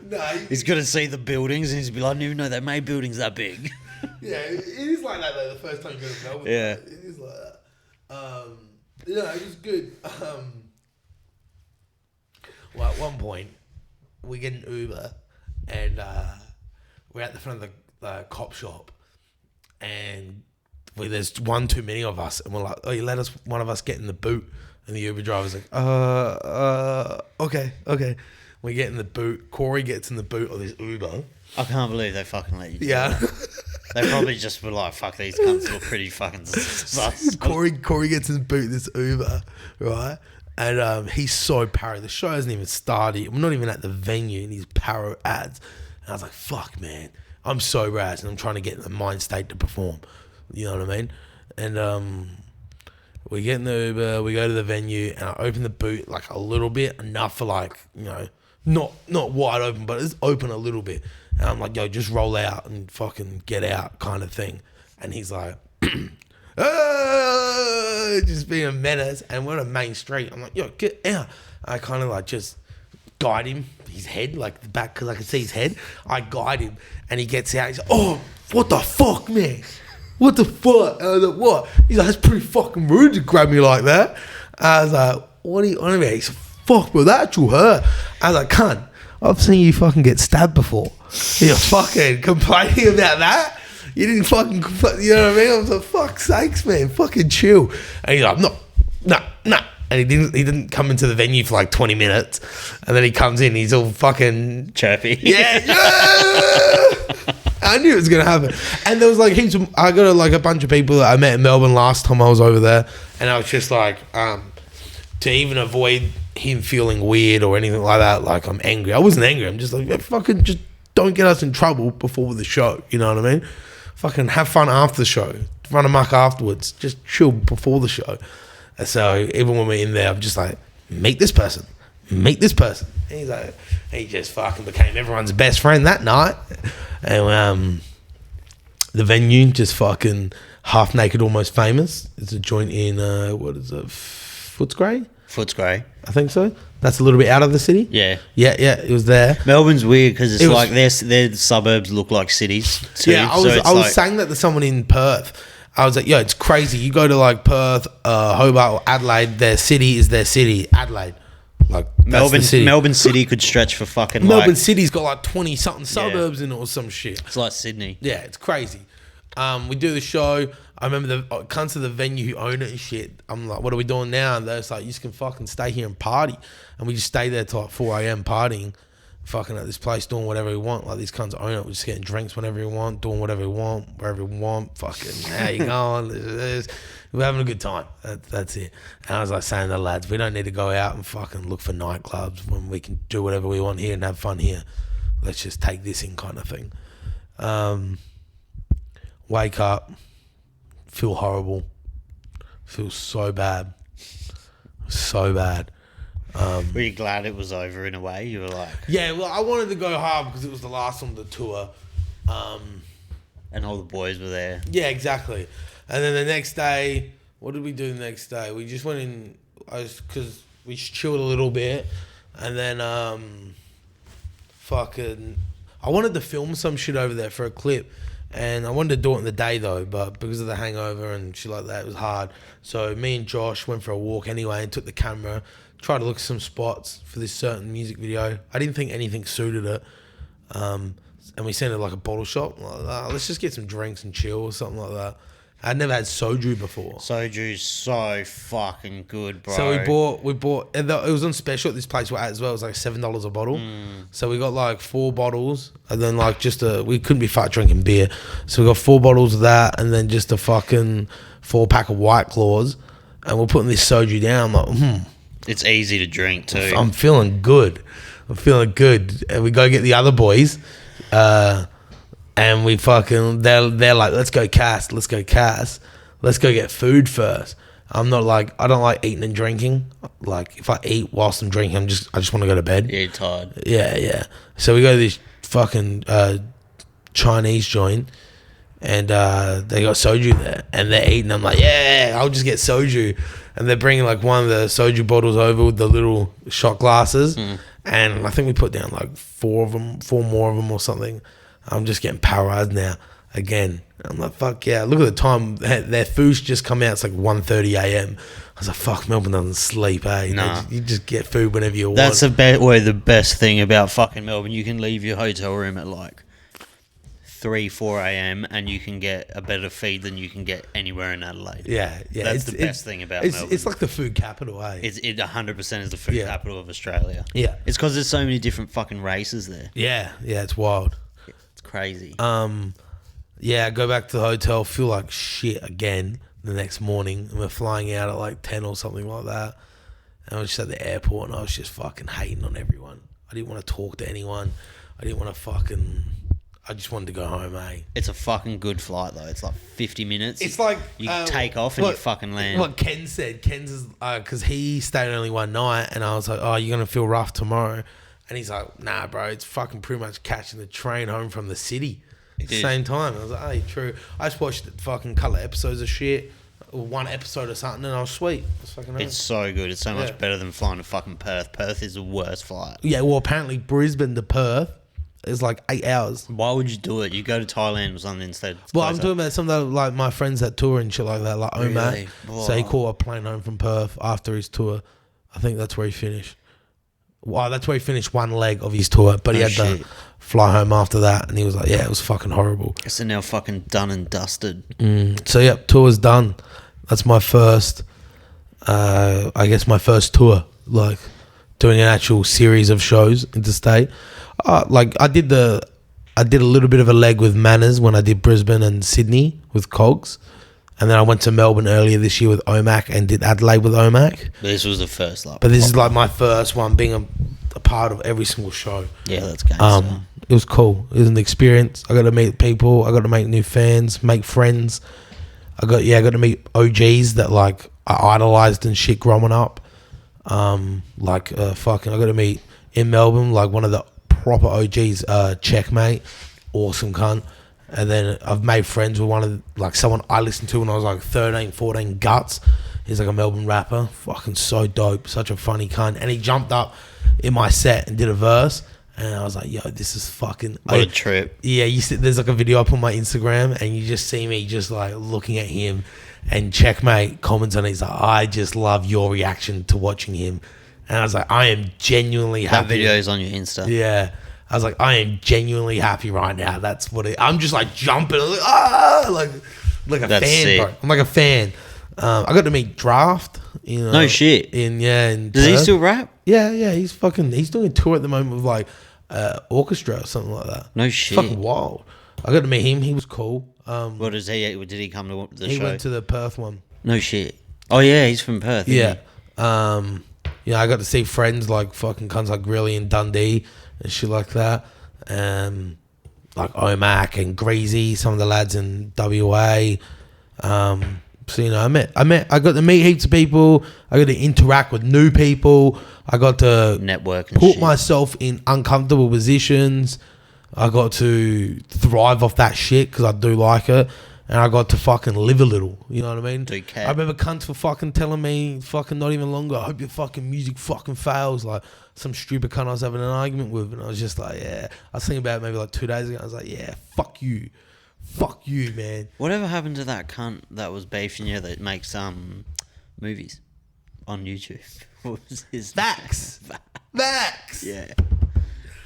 No, he's going to see the buildings and he's be like, I didn't even know they made buildings that big. Yeah, it is like that though, the first time you go to Melbourne. Yeah. It is like that. Yeah, it was good. Well, at one point, we get an Uber and we're at the front of the cop shop and there's one too many of us and we're like, oh, you let one of us get in the boot, and the Uber driver's like, okay. We get in the boot. Corey gets in the boot of this Uber. I can't believe they fucking let you do Yeah. that. They probably just were like, fuck, these cunts look pretty fucking sus. Corey gets in the boot of this Uber, right? And he's so paro. The show hasn't even started. We're not even at the venue and he's paro ads. And I was like, fuck, man. I'm so razzed and I'm trying to get in the mind state to perform. You know what I mean? And we get in the Uber, we go to the venue, and I open the boot like a little bit, enough for like, you know, not wide open, but it's open a little bit. And I'm like, yo, just roll out and fucking get out kind of thing. And he's like, just being a menace. And we're on a main street. I'm like, yo, get out. I kind of like just guide him, his head, like the back, because I can see his head. I guide him and he gets out. He's like, oh, what the fuck, man? What the fuck? And I was like, what? He's like, that's pretty fucking rude to grab me like that. I was like, what are you on about? He's like, fuck, bro, that actual hurt. I was like, cunt, I've seen you fucking get stabbed before. You're fucking complaining about that? You didn't fucking, you know what I mean? I was like, fuck sakes, man, fucking chill. And he's like, no. And he didn't come into the venue for like 20 minutes. And then he comes in, he's all fucking chirpy. Yeah. I knew it was going to happen. And there was like I got like a bunch of people that I met in Melbourne last time I was over there. And I was just like, to even avoid him feeling weird or anything like that, like I'm angry. I wasn't angry. I'm just like, fucking just don't get us in trouble before the show. You know what I mean? Fucking have fun after the show. Run amok afterwards. Just chill before the show. And so even when we're in there, I'm just like, meet this person. And he's like, he just fucking became everyone's best friend that night. And the venue, just fucking Half Naked Almost Famous. It's a joint in, what is it, Footscray? Footscray. I think so. That's a little bit out of the city. Yeah. Yeah, it was there. Melbourne's weird because it's like their suburbs look like cities too. Yeah, I was saying that to someone in Perth. I was like, yo, it's crazy. You go to like Perth, Hobart or Adelaide, their city is their city, Adelaide. Like that's the city. Melbourne City could stretch for fucking Melbourne City's got like 20 something suburbs in it or some shit. It's like Sydney. Yeah, it's crazy. We do the show. I remember the cunts of the venue who own it and shit. I'm like, what are we doing now? And they're just like, you just can fucking stay here and party. And we just stay there till like 4 a.m. partying, fucking at this place, doing whatever we want. Like these cunts own it. We're just getting drinks whenever we want, doing whatever we want, wherever we want. Fucking, how you going? We're having a good time. That's it. And I was like saying to the lads, we don't need to go out and fucking look for nightclubs when we can do whatever we want here and have fun here. Let's just take this in kind of thing. Wake up, feel horrible, feel so bad. Were you glad it was over in a way? You were like... Yeah, well, I wanted to go hard because it was the last one of the tour. And all the boys were there. Yeah, exactly. And then the next day, what did we do the next day? We just went in, because we chilled a little bit. And then, I wanted to film some shit over there for a clip. And I wanted to do it in the day though, but because of the hangover and shit like that, it was hard. So me and Josh went for a walk anyway and took the camera, tried to look at some spots for this certain music video. I didn't think anything suited it. And we sent it like a bottle shop. Like, let's just get some drinks and chill or something like that. I'd never had soju before. Soju's so fucking good, bro. So we bought, it was on special at this place we're at as well. It was like $7 a bottle. So we got like 4 bottles and then like we couldn't be fat drinking beer. So we got 4 bottles of that and then just a fucking 4-pack of White Claws. And we're putting this soju down. I'm like, It's easy to drink too. I'm feeling good. And we go get the other boys. And we fucking, they're like, let's go cast. Let's go get food first. I'm not like, I don't like eating and drinking. Like if I eat whilst I'm drinking, I just want to go to bed. Yeah, you're tired. Yeah. So we go to this fucking Chinese joint and they got soju there and they're eating. I'm like, yeah, I'll just get soju. And they're bringing like one of the soju bottles over with the little shot glasses. And I think we put down like 4 more of them or something. I'm just getting paralyzed now again. I'm like, fuck yeah. Look at the time. Their food's just come out. It's like 1:30 a.m. I was like, fuck, Melbourne doesn't sleep, eh? Nah. You just get food whenever you want. That's the best thing about fucking Melbourne. You can leave your hotel room at like 3-4 a.m. and you can get a better feed than you can get anywhere in Adelaide. Yeah. That's the best thing about Melbourne. It's like the food capital, eh? It 100% is the food capital of Australia. Yeah. It's because there's so many different fucking races there. Yeah, it's wild. It's crazy. Yeah, go back to the hotel, feel like shit again the next morning. And we're flying out at like 10 or something like that. And I was just at the airport and I was just fucking hating on everyone. I didn't want to talk to anyone. I just wanted to go home, eh? It's a fucking good flight though. It's like 50 minutes. It's like you take off and you fucking land. What Ken said. Ken's is because he stayed only one night, and I was like, "Oh, you're gonna feel rough tomorrow," and he's like, "Nah, bro, it's fucking pretty much catching the train home from the city at the same time." I was like, "Hey, true." I just watched fucking couple of episodes of shit, or 1 episode or something, and I was sweet. It's so good. It's so much better than flying to fucking Perth. Perth is the worst flight. Yeah, well, apparently Brisbane to Perth is like 8 hours. Why would you do it? You go to Thailand or something instead. Well, I'm talking about some of the, like my friends that tour and shit like that, like Omak. Really? So he caught a plane home from Perth after his tour. I think that's where he finished. Well, that's where he finished one leg of his tour, but he had to fly home after that, and he was like, "Yeah, it was fucking horrible." It's now fucking done and dusted. So yeah, tour's done. That's my first, I guess my first tour, like doing an actual series of shows interstate. Like I did a little bit of a leg with Manners when I did Brisbane and Sydney with Cogs, and then I went to Melbourne earlier this year with Omak and did Adelaide with Omak. This was the first, like. But this is like my first one, being a part of every single show. Yeah, that's gangster. It was cool. It was an experience. I got to meet people. I got to make new fans, make friends. I got to meet OGs that like I idolized and shit growing up. I got to meet in Melbourne like one of the proper OGs, Checkmate, awesome cunt. And then I've made friends with one of like someone I listened to when I was like 13, 14, Guts. He's like a Melbourne rapper, fucking so dope, such a funny cunt. And he jumped up in my set and did a verse, and I was like, yo, this is fucking... What a trip. Yeah, there's like a video up on my Instagram, and you just see me just like looking at him, and Checkmate comments on it. He's like, I just love your reaction to watching him. And I was like, I am genuinely happy. That video is on your Insta. Yeah. I was like, I am genuinely happy right now. That's what it. I'm just like jumping, like a That's fan, sick. bro. I'm like a fan. I got to meet Draft. No shit. Does he still rap? Yeah. He's doing a tour at the moment with like orchestra or something like that. No It's shit. fucking wild. I got to meet him. He was cool. What is he? Did he come to the he show? went to the Perth one. No shit. Oh yeah, he's from Perth. Yeah. Isn't I got to see friends like fucking cunts like Grilly and Dundee and shit like that. Like Omac and Greasy, some of the lads in WA. So I got to meet heaps of people. I got to interact with new people. I got to network and put shit. myself in uncomfortable positions. I got to thrive off that shit because I do like it. And I got to fucking live a little. You know what I mean? I remember cunts for fucking telling me fucking not even longer, I hope your fucking music fucking fails. Like some stupid cunt I was having an argument with. And I was just like, yeah. I was thinking about it maybe like 2 days ago. I was like, yeah, fuck you. Fuck you, man. Whatever happened to that cunt that was beefing you that makes movies on YouTube? What was his Vax. Vax. Yeah.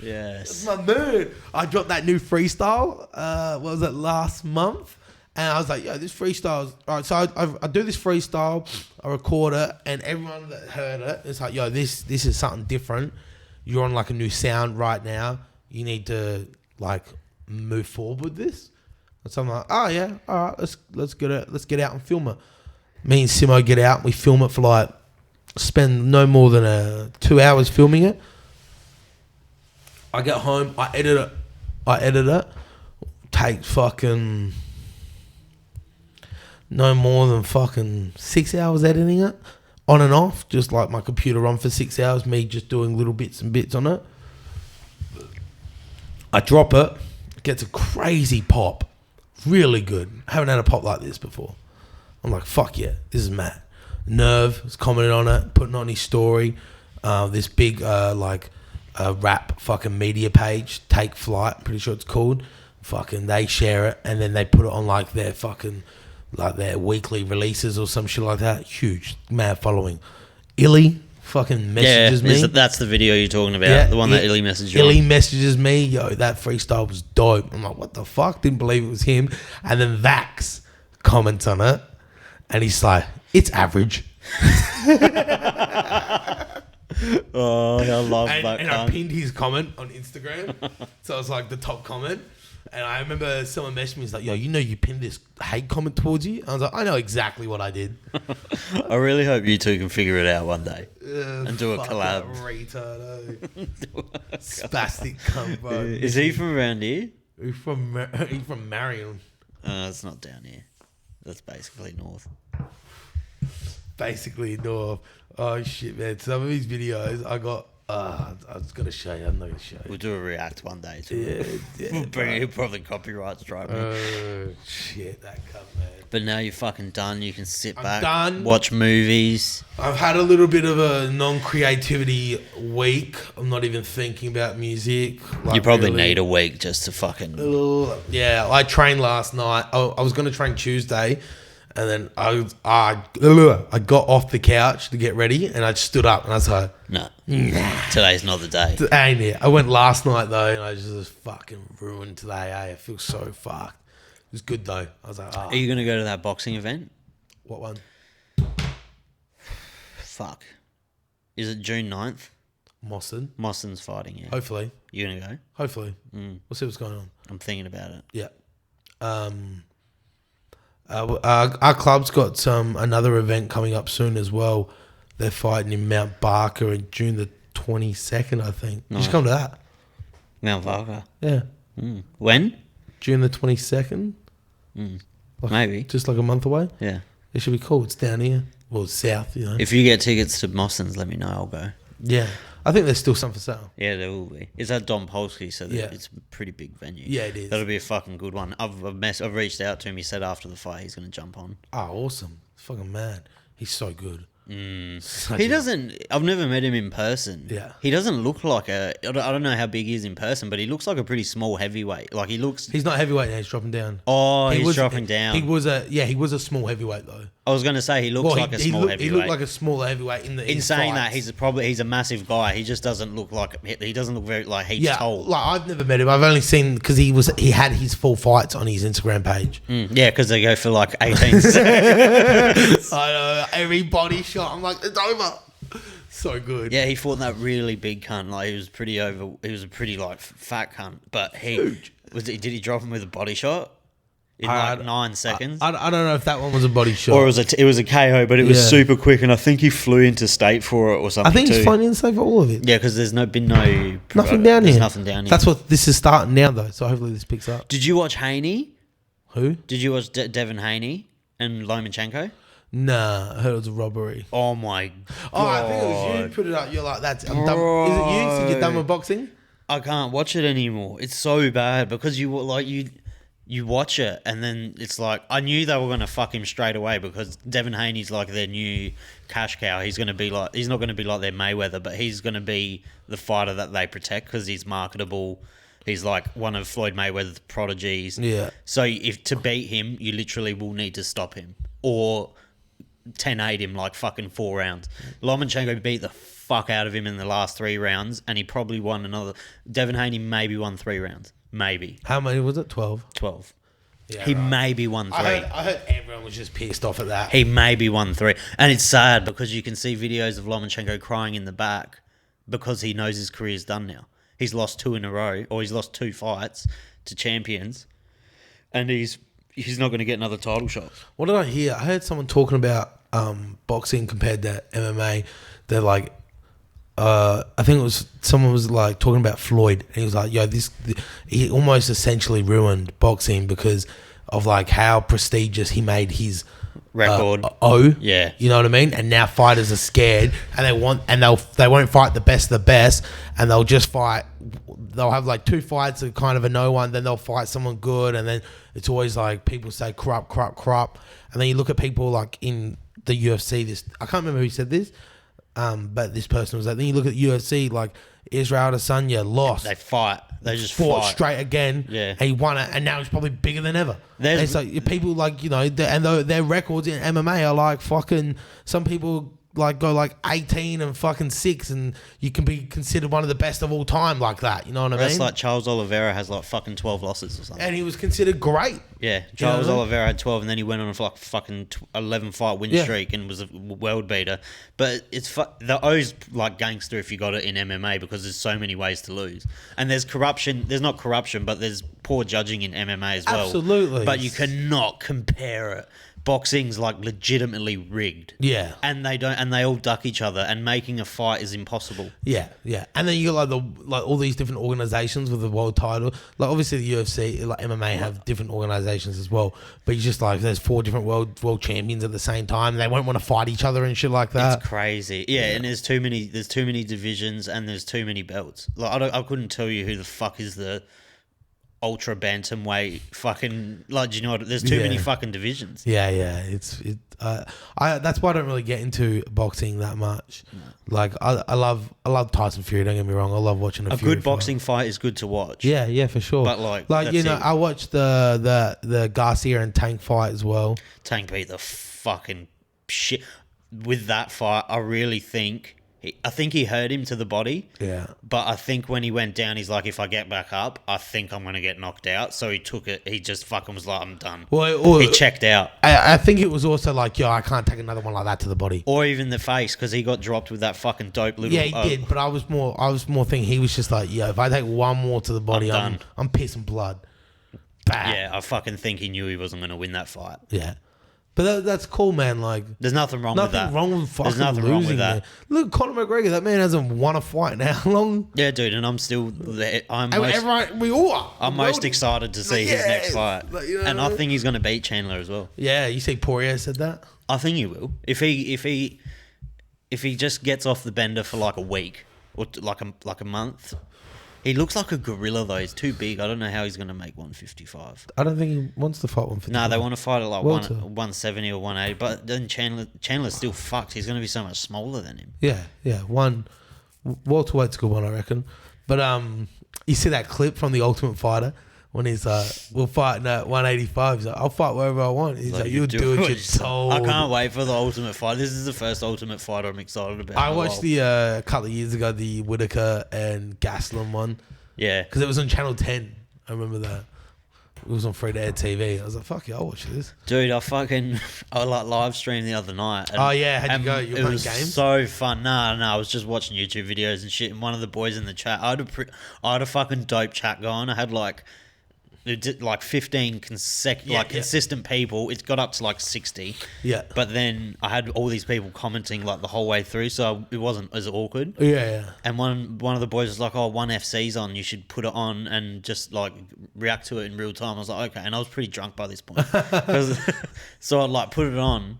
Yes. That's my mood. I dropped that new freestyle. What was it, last month? And I was like, yo, this freestyle's... All right, so I do this freestyle, I record it, and everyone that heard it, it's like, yo, this is something different. You're on, like, a new sound right now. You need to, like, move forward with this. And so I'm like, oh, yeah, all right, let's get out and film it. Me and Simo get out, we film it for, like, spend no more than 2 hours filming it. I get home, I edit it. Take fucking... no more than fucking 6 hours editing it, on and off. Just like my computer on for 6 hours, me just doing little bits and bits on it. I drop it, gets a crazy pop, really good. I haven't had a pop like this before. I'm like, fuck yeah, this is mad. Nerve has commented on it, putting on his story. This big rap fucking media page, Take Flight, I'm pretty sure it's called. Fucking they share it and then they put it on like their fucking their weekly releases or some shit like that. Huge, mad following. Illy fucking messages me. That's the video you're talking about. The one that Illy messaged you. Illy messages me, yo, that freestyle was dope. I'm like, what the fuck? Didn't believe it was him. And then Vax comments on it and he's like, it's average. Oh, I love that. And I pinned his comment on Instagram. So it was like the top comment. And I remember someone messaged me, he's like, yo, you pinned this hate comment towards you? I was like, I know exactly what I did. I really hope you two can figure it out one day and do a collab. Retard, spastic cunt, bro. Is he from around here? He's from Marion. It's not down here. That's basically north. Basically north. Oh, shit, man. Some of these videos I got... I was going to show you. I'm not going to show you. We'll do a react one day too. Yeah. We'll bring it. He'll probably copyright strike me. Oh, shit, that cunt, man. But now you're fucking done. You can sit I'm back, done. watch movies. I've had a little bit of a non-creativity week. I'm not even thinking about music. You probably need a week just to fucking... Yeah, I trained last night. I was going to train Tuesday. And then I got off the couch to get ready and I stood up and I was like, No, today's not the day. Ain't it? I went last night though and I just fucking ruined today. I feel so fucked. It was good though. I was like, Are you going to go to that boxing event? What one? Fuck. Is it June 9th? Mawson. Mawson's fighting, yeah. Hopefully. You going to go? Hopefully. We'll see what's going on. I'm thinking about it. Yeah. Our club's got another event coming up soon as well. They're fighting in Mount Barker in June the 22nd, I think. You should come to that. Mount Barker? Yeah. When? June the 22nd. Maybe. Just like a month away. Yeah. It should be cool. It's down here. Well, it's south, you know. If you get tickets to Mawson's, let me know. I'll go. Yeah. I think there's still some for sale. Yeah, there will be. Is that Don Polsky? So Yeah. it's a pretty big venue. Yeah, it is. That'll be a fucking good one. I've reached out to him. He said after the fight he's going to jump on. Oh, awesome. It's fucking mad. He's so good. He doesn't. I've never met him in person. Yeah. He doesn't look like a. I don't know how big he is in person, but he looks like a pretty small heavyweight. Like he looks. He's not heavyweight now. He's dropping down. Oh, He he's was- dropping down. He was a small heavyweight though. I was going to say he looks like a small heavyweight. He looked like a smaller heavyweight in saying that, he's a massive guy. He just doesn't look like he doesn't look very like heaps tall. Like I've never met him. I've only seen because he had his full fights on his Instagram page. Yeah, because they go for like 18 seconds. I know every body shot. I'm like, it's over. So good. Yeah, he fought that really big cunt. Like he was pretty over. He was a pretty like fat cunt. But did he drop him with a body shot in like 9 seconds? I don't know if that one was a body shot or it was a KO, but it was super quick, and I think he flew into state for it or something. I think he's flying in state for all of it. Yeah, because there's been nothing down here. Nothing down here. That's what this is starting now, though. So hopefully this picks up. Did you watch Haney? Who? Did you watch Devin Haney and Lomachenko? Nah, I heard it was a robbery. Oh my god! Oh, I think it was you. Put it up. You're like, I'm done. Is it you? So you're done with boxing? I can't watch it anymore. It's so bad because you watch it and then it's like I knew they were gonna fuck him straight away because Devin Haney's like their new cash cow. He's not gonna be like their Mayweather, but he's gonna be the fighter that they protect because he's marketable. He's like one of Floyd Mayweather's prodigies. Yeah. So if to beat him, you literally will need to stop him or 10-8 him like fucking 4 rounds. Lomachenko beat the fuck out of him in the last 3 rounds and he probably won another. Devin Haney maybe won 3 rounds. Maybe. How many was it? 12? 12. Yeah, he maybe won 3. I heard everyone was just pissed off at that. He maybe won 3. And it's sad because you can see videos of Lomachenko crying in the back because he knows his career's done now. He's lost 2 in a row, or he's lost 2 fights to champions, and he's not going to get another title shot. What did I hear? I heard someone talking about boxing compared to MMA. They're like, I think it was someone was like talking about Floyd, and he was like, "Yo, he almost essentially ruined boxing because of like how prestigious he made his record. Yeah, you know what I mean. And now fighters are scared, and they won't fight the best of the best, and they'll just fight. They'll have like 2 fights that kind of a no one, then they'll fight someone good, and then it's always like people say corrupt, and then you look at people like in the UFC. I can't remember who said this. But this person was like, then you look at UFC, like Israel Adesanya lost. They fight. They just fought fight straight again. Yeah. And he won it, and now he's probably bigger than ever. And it's like people like, you know, their records in MMA are like fucking, some people like go like 18 and fucking 6, and you can be considered one of the best of all time like that. You know what I mean? That's like Charles Oliveira has like fucking 12 losses or something. And he was considered great. Yeah, Charles Oliveira had 12, and then he went on a like fucking 11 fight win streak and was a world beater. But it's the O's like gangster if you got it in MMA because there's so many ways to lose, and there's corruption. There's not corruption, but there's poor judging in MMA as well. Absolutely. But you cannot compare it. Boxing's like legitimately rigged. Yeah. And they all duck each other, and making a fight is impossible. Yeah. And then you got like all these different organizations with the world title. Like obviously the UFC, like MMA have different organizations as well. But you just like there's 4 different world champions at the same time. They won't want to fight each other and shit like that. It's crazy. Yeah, and there's too many divisions and there's too many belts. Like I couldn't tell you who the fuck is the ultra bantamweight fucking, like, do you know what, there's too many fucking divisions. Yeah. That's why I don't really get into boxing that much. No. Like I love Tyson Fury, don't get me wrong. I love watching a Fury good boxing fight is good to watch. Yeah, for sure. But like you know, I watched the Garcia and Tank fight as well. Tank beat the fucking shit with that fight. I really think he hurt him to the body. Yeah. But I think when he went down, he's like, if I get back up, I think I'm going to get knocked out. So he took it. He just fucking was like, I'm done. Well, he checked out. I think it was also like, yo, I can't take another one like that to the body. Or even the face, because he got dropped with that fucking dope little... Yeah, he did. But I was more thinking he was just like, yo, if I take one more to the body, I'm pissing blood. Bad. Yeah, I fucking think he knew he wasn't going to win that fight. Yeah. But that's cool, man. Like, there's nothing wrong with that. Nothing wrong with fucking There's nothing losing, wrong with that. Man. Look, Conor McGregor, that man hasn't won a fight in how long? Yeah, dude, and I'm still there. We all are. I'm most excited to see his next fight. Like, you know and I think he's going to beat Chandler as well. Yeah, you see Poirier said that? I think he will. If he just gets off the bender for like a week or like a month, He looks like a gorilla though. He's too big. I don't know how he's going to make 155. I don't think he wants to fight 155. No, they want to fight at like Welter. 170 or 180. But then Chandler's still fucked. He's going to be so much smaller than him. Yeah. Welterweight's a good one, I reckon. But you see that clip from The Ultimate Fighter when he's we'll fight at 185. He's like, I'll fight wherever I want. He's like, you do what you're told. I can't wait for the Ultimate Fighter. This is the first Ultimate Fighter I'm excited about. I watched a couple of years ago, the Whitaker and Gaslam one. Yeah. Because it was on Channel 10. I remember that. It was on free-to-air TV. I was like, fuck yeah, I'll watch this. Dude, I like live streamed the other night. Oh yeah, how'd you go? You were playing games? It was so fun. No, I was just watching YouTube videos and shit. And one of the boys in the chat, I had a fucking dope chat going. I had like 15 consistent people. It got up to like 60. Yeah. But then I had all these people commenting like the whole way through, so it wasn't as awkward. Yeah. And one of the boys was like, "Oh, 1FC's on. You should put it on and just like react to it in real time." I was like, "Okay." And I was pretty drunk by this point, so I like put it on,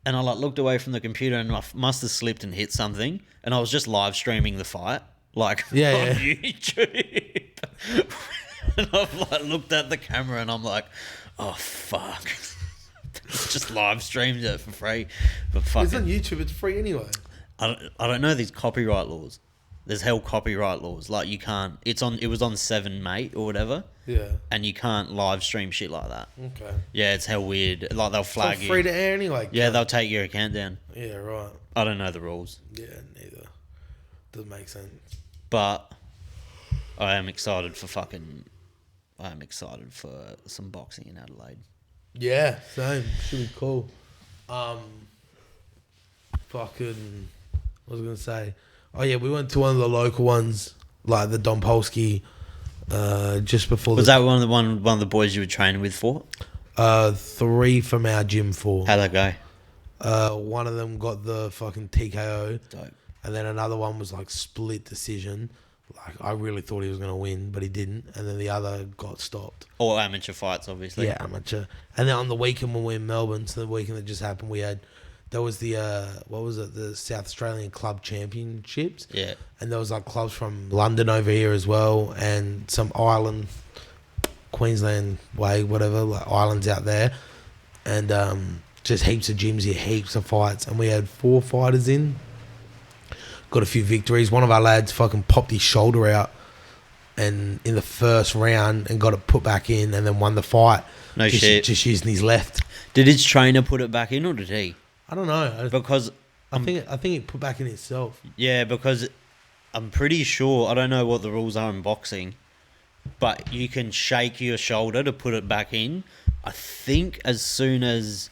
and I like looked away from the computer and I must have slipped and hit something, and I was just live streaming the fight on YouTube. And I've like looked at the camera and I'm like, oh fuck. Just live streamed it for free. But fucking, it's on YouTube, it's free anyway. I don't know these copyright laws. There's hell copyright laws. Like you can't it was on 7 Mate or whatever. Yeah. And you can't live stream shit like that. Okay. Yeah, it's hell weird. Like they'll flag you. It's free to air anyway. Yeah, they'll take your account down. Yeah, right. I don't know the rules. Yeah, neither. Doesn't make sense. But I am excited for some boxing in Adelaide. Yeah, same. Should be cool. What was I going to say? Oh, yeah, we went to one of the local ones, like the Dompolsky, just before. Was that one of the boys you were training with for? 3 from our gym 4. How'd that go? One of them got the fucking TKO. Dope. And then another one was like split decision. Like I really thought he was going to win, but he didn't. And then the other got stopped. All amateur fights, obviously. Yeah, amateur. And then on the weekend when we were in Melbourne, so the weekend that just happened, there was the, the South Australian Club Championships. Yeah. And there was like clubs from London over here as well, and some island, Queensland way, whatever, like islands out there. And just heaps of gyms here, heaps of fights. And we had 4 fighters in. Got a few victories. One of our lads fucking popped his shoulder out and in the first round and got it put back in and then won the fight. No shit. Just using his left. Did his trainer put it back in or did he? I don't know. Because I think it put back in itself. Yeah, because I'm pretty sure, I don't know what the rules are in boxing, but you can shake your shoulder to put it back in. I think as soon as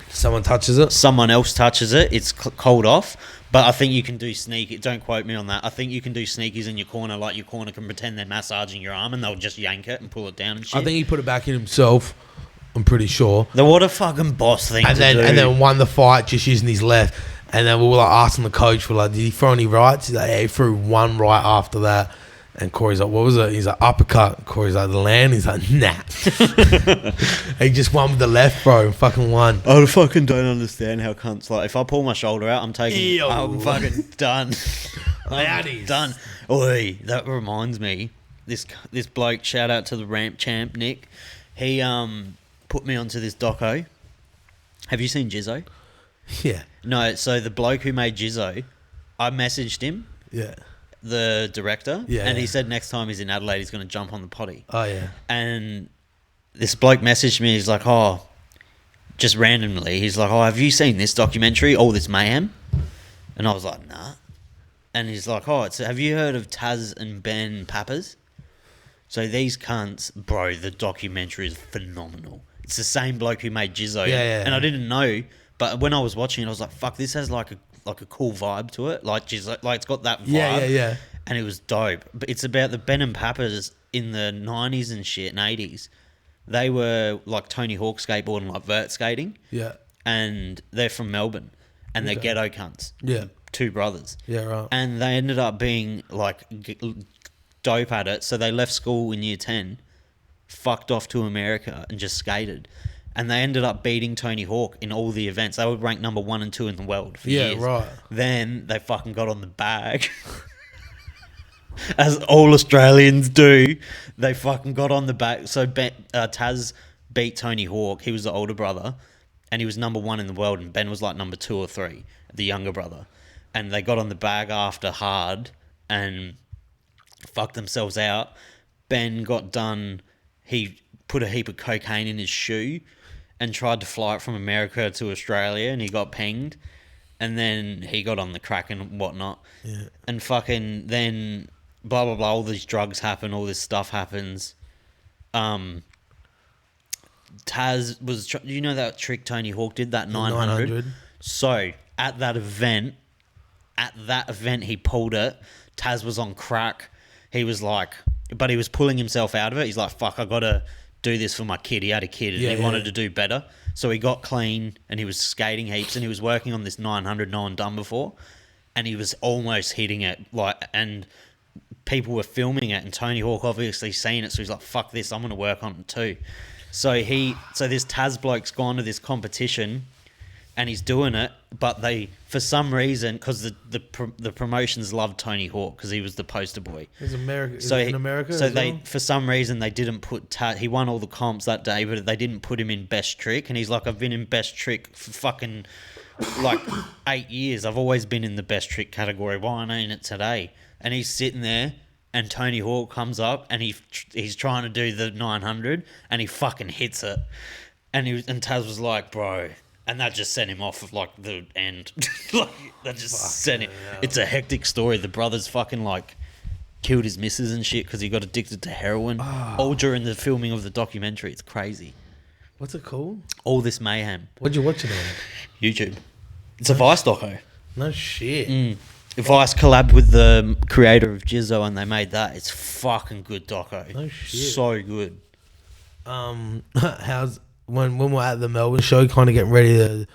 someone touches it, someone else touches it, it's called off. But I think you can do sneaky. Don't quote me on that. I think you can do sneakies in your corner, like your corner can pretend they're massaging your arm and they'll just yank it and pull it down and shit. I think he put it back in himself. I'm pretty sure. What a fucking boss thing to do. And then won the fight just using his left. And then we were like asking the coach, we're like, did he throw any rights? He's like, yeah, he threw one right after that. And Corey's like, what was it? He's like, uppercut. Corey's like, the land? He's like, nah. He just won with the left, bro. Fucking won. I fucking don't understand how cunts, like, if I pull my shoulder out, I'm fucking done. I'm done. Oi, that reminds me, this bloke, shout out to the ramp champ, Nick. He put me onto this doco. Have you seen Jizzo? Yeah. No, so the bloke who made Jizzo, I messaged him. Yeah. The director, and he yeah. said next time he's in Adelaide, he's going to jump on the potty. Oh, yeah. And this bloke messaged me, he's like, oh, just randomly, he's like, oh, have you seen this documentary, All This Mayhem? And I was like, nah. And he's like, oh, have you heard of Taz and Ben Pappas? So these cunts, bro, the documentary is phenomenal. It's the same bloke who made Jizzo. Yeah. And I didn't know, but when I was watching it, I was like, fuck, this has like a cool vibe to it, like it's got that vibe. Yeah. And it was dope. But it's about the Ben and Pappas in the 90s and shit and 80s. They were like Tony Hawk skateboarding, like vert skating. Yeah. And they're from Melbourne, and they're ghetto cunts. Yeah. 2 brothers. Yeah, right. And they ended up being like dope at it. So they left school in year 10, fucked off to America and just skated. And they ended up beating Tony Hawk in all the events. They were ranked number 1 and 2 in the world for years. Yeah, right. Then they fucking got on the bag. as all Australians do, they fucking got on the back. So Taz beat Tony Hawk. He was the older brother, and he was number 1 in the world, and Ben was like number 2 or 3, the younger brother. And they got on the bag after hard and fucked themselves out. Ben got done. He put a heap of cocaine in his shoe and tried to fly it from America to Australia, and he got pinged. And then he got on the crack and whatnot. Yeah. And fucking then blah, blah, blah. All these drugs happen. All this stuff happens. Taz was... You know that trick Tony Hawk did? That 900? So, at that event, he pulled it. Taz was on crack. He was like... But he was pulling himself out of it. He's like, fuck, I got to do this for my kid. He had a kid and he wanted to do better. So he got clean and he was skating heaps and he was working on this 900 no one done before. And he was almost hitting it. And people were filming it and Tony Hawk obviously seen it. So he's like, fuck this, I'm going to work on it too. So this Taz bloke's gone to this competition and he's doing it, but they, for some reason, because the promotions loved Tony Hawk because he was the poster boy. Is in America? So they, for some reason, they didn't put Taz. He won all the comps that day, but they didn't put him in best trick. And he's like, I've been in best trick for fucking like 8 years. I've always been in the best trick category. Why am I in it today? And he's sitting there. And Tony Hawk comes up and he's trying to do the 900 and he fucking hits it. And Taz was like, bro. And that just sent him off of like the end. Like that just sent him. It's a hectic story. The brother's fucking like killed his missus and shit because he got addicted to heroin. All during the filming of the documentary. It's crazy. What's it called? All This Mayhem. What'd you watch it on? YouTube. It's a Vice doco. No shit. Vice collabed with the creator of Jizzo and they made that. It's fucking good doco. No shit. So good. How's when we're at the Melbourne show, kind of getting ready to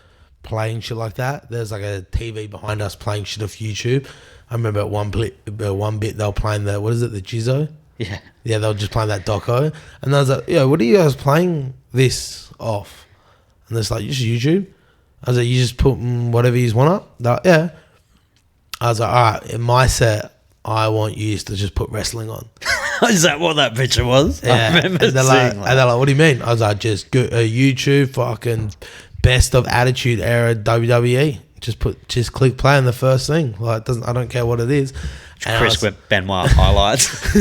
play and shit like that? There's like a TV behind us playing shit off YouTube. I remember at one bit they were playing the Jizzo. Yeah. Yeah, they were just playing that doco, and I was like, "Yo, what are you guys playing this off?" And it's like, "Just YouTube." I was like, "You just put whatever you want up." They're like, "Yeah." I was like, "All right, in my set, I want you to just put wrestling on." Is that what that picture was? Yeah. I remember and they're like, "What do you mean?" I was like, "Just go YouTube, fucking best of Attitude Era WWE. Just click play on the first thing. Like, I don't care what it is." Chris Benoit highlights.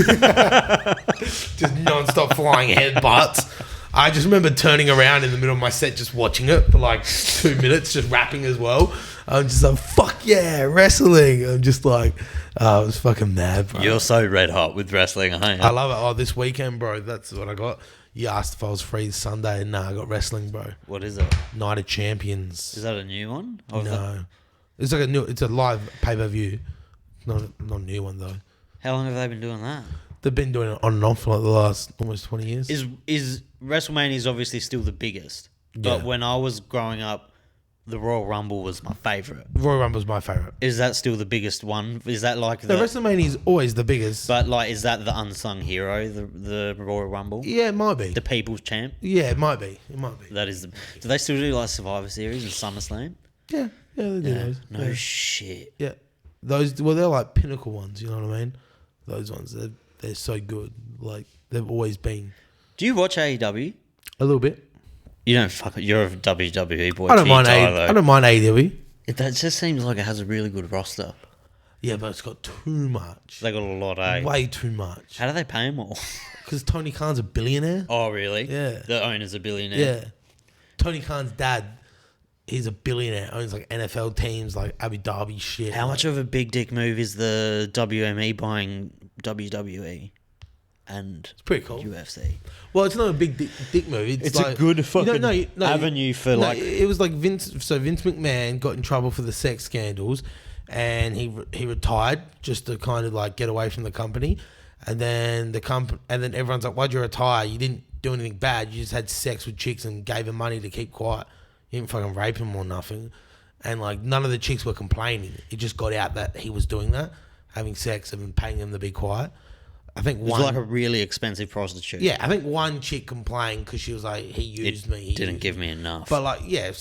Just non-stop flying headbutts. I just remember turning around in the middle of my set, just watching it for like 2 minutes, just rapping as well. I'm just like, fuck yeah, wrestling. I'm just like, I was fucking mad, bro. You're so red hot with wrestling, aren't you? I love it. Oh, this weekend, bro, that's what I got. You asked if I was free Sunday. Nah, I got wrestling, bro. What is it? Night of Champions. Is that a new one? No. It's like it's a live pay-per-view. Not a new one, though. How long have they been doing that? They've been doing it on and off for like the last almost 20 years. Is WrestleMania is obviously still the biggest. But when I was growing up, the Royal Rumble was my favourite. Royal Rumble's my favourite. Is that still the biggest one? Is that like the WrestleMania is always the biggest. But like, is that the unsung hero, the Royal Rumble? Yeah, it might be. The People's Champ? Yeah, it might be. It might be. That is. Do they still do like Survivor Series and SummerSlam? Yeah, they do those. No shit. Yeah, those. Well, they're like pinnacle ones. You know what I mean? Those ones. They're so good. Like they've always been. Do you watch AEW? A little bit. You don't fuck it. You're a WWE boy. I don't mind AEW. That just seems like it has a really good roster. Yeah, but it's got too much. They got a lot, eh? Way too much. How do they pay him all? Because Tony Khan's a billionaire. Oh, really? Yeah. The owner's a billionaire. Yeah. Tony Khan's dad, he's a billionaire. Owns like NFL teams, like Abu Dhabi shit. How much of a big dick move is the WME buying WWE? And it's pretty cool. UFC. Well, it's not a big dick move. It's like, a good fucking avenue for like. It was like Vince. So Vince McMahon got in trouble for the sex scandals, and he retired just to kind of like get away from the company. And then everyone's like, "Why'd you retire? You didn't do anything bad. You just had sex with chicks and gave him money to keep quiet. You didn't fucking rape him or nothing." And like none of the chicks were complaining. It just got out that he was doing that, having sex and paying them to be quiet. I think it was like a really expensive prostitute. Yeah, I think one chick complained because she was like, he used me. He didn't give me enough. But like, yeah,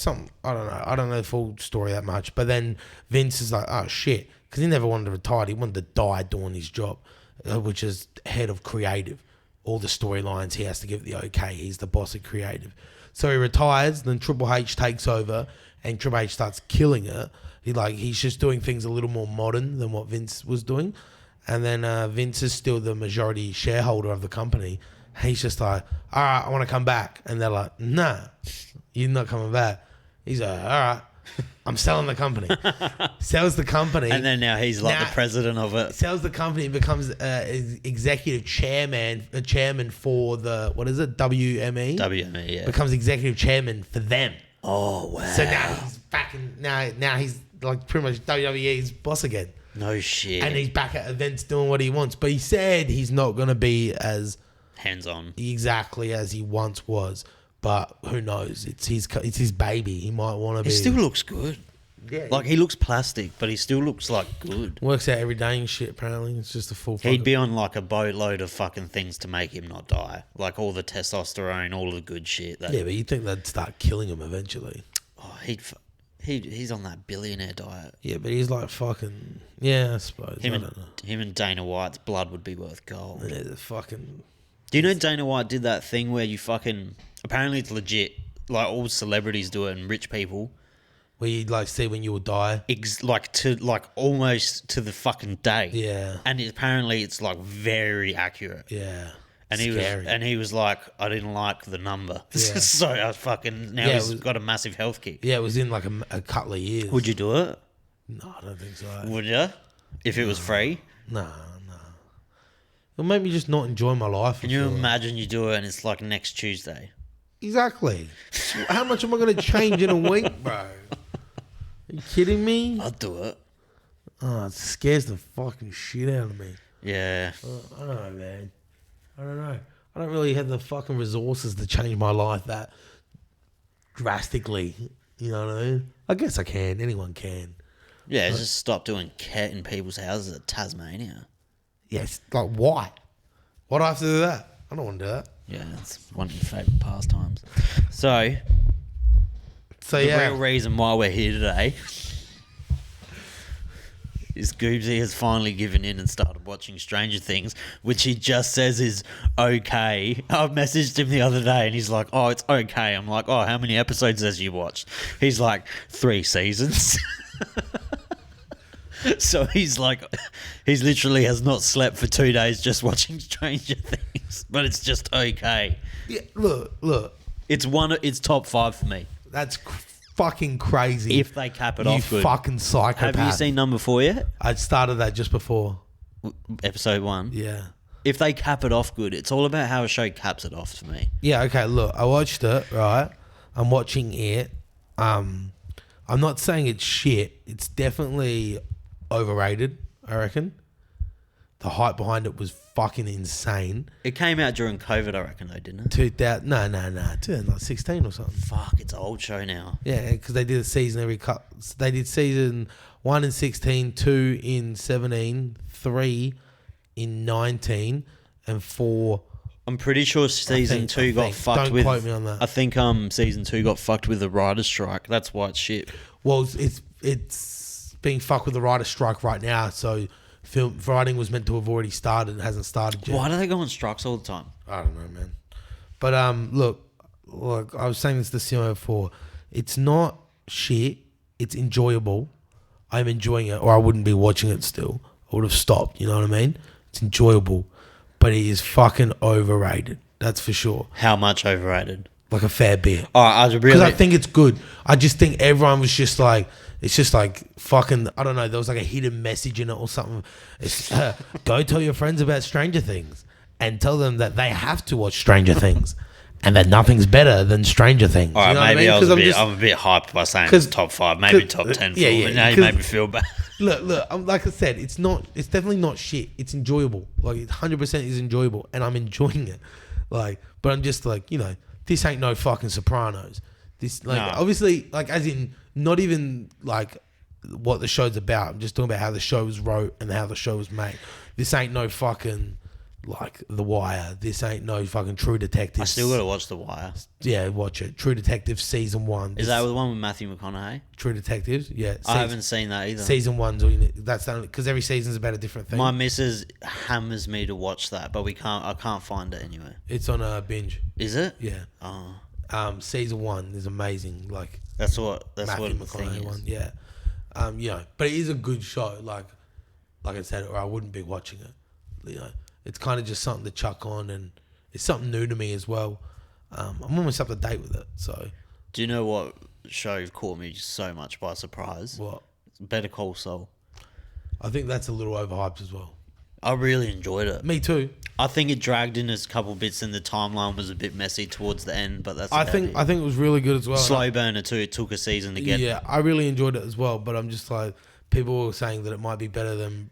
I don't know. I don't know the full story that much. But then Vince is like, oh shit, because he never wanted to retire. He wanted to die doing his job. which is head of creative. All the storylines, he has to give the okay. He's the boss of creative. So he retires, then Triple H takes over, and Triple H starts killing it. He's just doing things a little more modern than what Vince was doing. And then Vince is still the majority shareholder of the company. He's just like, all right, I want to come back. And they're like, nah, you're not coming back. He's like, all right, I'm selling the company. Sells the company. And then now he's like the president of it. Sells the company, becomes executive chairman for the, what is it, WME? WME, yeah. Becomes executive chairman for them. Oh, wow. So now he's back in, now he's like pretty much WWE's boss again. No shit. And he's back at events doing what he wants. But he said he's not going to be as hands-on exactly as he once was. But who knows? It's his baby. He might want to be. He still looks good. Yeah. Like, he looks plastic, but he still looks like good. Works out every day and shit, apparently. It's just a full He'd be on like a boatload of fucking things to make him not die. Like all the testosterone, all the good shit. Yeah, but you'd think they'd start killing him eventually. Oh, he's on that billionaire diet. Yeah, but he's like fucking... Yeah, I suppose. I don't know. Him and Dana White's blood would be worth gold. Yeah, the fucking... Do you know Dana White did that thing where you fucking... Apparently it's legit. Like all celebrities do it and rich people. Where you like see when you will die. Almost to the fucking day. Yeah. And apparently it's like very accurate. Yeah. And scary. he was like, I didn't like the number. Yeah. So I fucking... Now he's got a massive health kick. Yeah, it was in like a couple of years. Would you do it? No, I don't think so. Would you? If it was free? No. It'll make me just not enjoy my life. Can you imagine you do it and it's like next Tuesday? Exactly. How much am I going to change in a week, bro? Are you kidding me? I'd do it. Oh, it scares the fucking shit out of me. Yeah. I don't know, man. I don't know. I don't really have the fucking resources to change my life that drastically. You know what I mean? I guess I can. Anyone can. Yeah, just stop doing cat in people's houses at Tasmania. Yes, like why? Why do I have to do that? I don't want to do that. Yeah, it's one of your favourite pastimes. So the real reason why we're here today is Goobsy has finally given in and started watching Stranger Things, which he just says is okay. I messaged him the other day and he's like, oh, it's okay. I'm like, oh, how many episodes has you watched? He's like, 3 seasons. So he's like, he's literally has not slept for 2 days just watching Stranger Things, but it's just okay. Yeah, look. It's top 5 for me. That's fucking crazy. If they cap it off good. You fucking psychopath. Have you seen number 4 yet? I started that just before. Episode 1. Yeah. If they cap it off good, it's all about how a show caps it off for me. Yeah, okay, look, I watched it, right? I'm watching it. I'm not saying it's shit. It's definitely overrated, I reckon. The hype behind it was fucking insane. It came out during COVID, I reckon, though, didn't it? 2016 or something. Fuck, it's an old show now. Yeah, because they did a season every cut. They did season 1 in 16, 2 in 17, 3 in 19, and 4. I'm pretty sure season 2 got fucked with. Don't quote me on that. I think season 2 got fucked with the writer's strike. That's why it's shit. Well, it's being fucked with the writer's strike right now, so film writing was meant to have already started and hasn't started yet. Why do they go on strikes all the time? I don't know, man. But look, I was saying this to Simo before. It's not shit. It's enjoyable. I'm enjoying it, or I wouldn't be watching it still. I would have stopped, you know what I mean? It's enjoyable, but it is fucking overrated. That's for sure. How much overrated? Like a fair bit. Oh, because I think it's good. I just think everyone was just like, it's just like fucking, I don't know, there was like a hidden message in it or something. It's, go tell your friends about Stranger Things and tell them that they have to watch Stranger Things and that nothing's better than Stranger Things. All right, you know maybe what I mean? I'm a bit hyped by saying it's top 5, maybe top 10. Yeah, now you made me feel bad. Look, like I said, it's definitely not shit. It's enjoyable. Like, it 100% is enjoyable and I'm enjoying it. Like, but I'm just like, you know, this ain't no fucking Sopranos. This, like, obviously, like, as in, not even like what the show's about. I'm just talking about how the show was wrote and how the show was made. This ain't no fucking like The Wire. This ain't no fucking True Detective. I still got to watch The Wire. Yeah, watch it. True Detective season 1. Is that the one with Matthew McConaughey? True Detectives? Yeah. I haven't seen that either. Season 1's all you need. That's the only, because every season's about a different thing. My missus hammers me to watch that, but I can't find it anywhere. It's on a binge. Is it? Yeah. Oh. Season 1 is amazing. Like that's what Matthew the thing McConaughey is. one. Yeah. You know, but it is a good show. Like I said, or I wouldn't be watching it. You know, it's kind of just something to chuck on, and it's something new to me as well. I'm almost up to date with it. So, do you know what show caught me so much by surprise? What? Better Call Saul. I think that's a little overhyped as well. I really enjoyed it. Me too. I think it dragged in a couple bits, and the timeline was a bit messy towards the end. But that's I think it was really good as well. Slow burner too. It took a season to get. Yeah, I really enjoyed it as well. But I'm just like, people were saying that it might be better than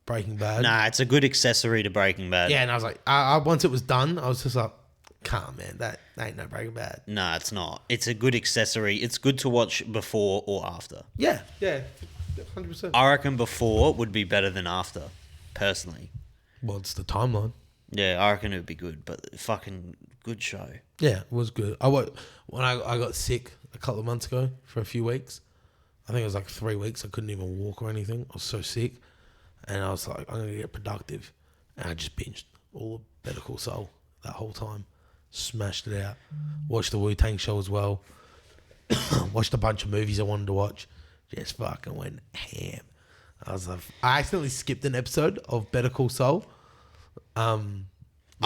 Breaking Bad. Nah, it's a good accessory to Breaking Bad. Yeah, and I was like, once it was done, I was just like, calm, man, that ain't no Breaking Bad. Nah, it's not. It's a good accessory. It's good to watch before or after. Yeah, 100%. I reckon before would be better than after, personally. Well, it's the timeline. Yeah, I reckon it would be good, but fucking good show. Yeah, it was good. When I got sick a couple of months ago for a few weeks, I think it was like 3 weeks. I couldn't even walk or anything. I was so sick. And I was like, I'm going to get productive. And I just binged all of Better Call Saul that whole time. Smashed it out. Watched the Wu-Tang show as well. Watched a bunch of movies I wanted to watch. Just fucking went ham. I accidentally skipped an episode of Better Call Saul. I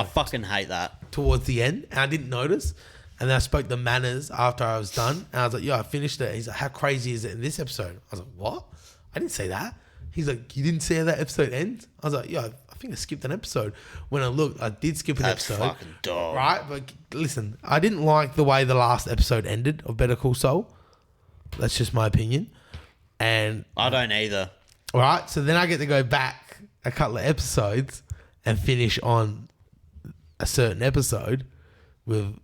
fucking hate that. Towards the end. And I didn't notice. And then I spoke to Manners after I was done. And I was like, I finished it. He's like, how crazy is it in this episode? I was like, what? I didn't say that. He's like, you didn't see how that episode ends? I was like, I think I skipped an episode. When I looked, I did skip an episode. That's fucking dog. Right? But listen, I didn't like the way the last episode ended of Better Call Saul. That's just my opinion. And I don't either. Right? So then I get to go back a couple of episodes and finish on a certain episode with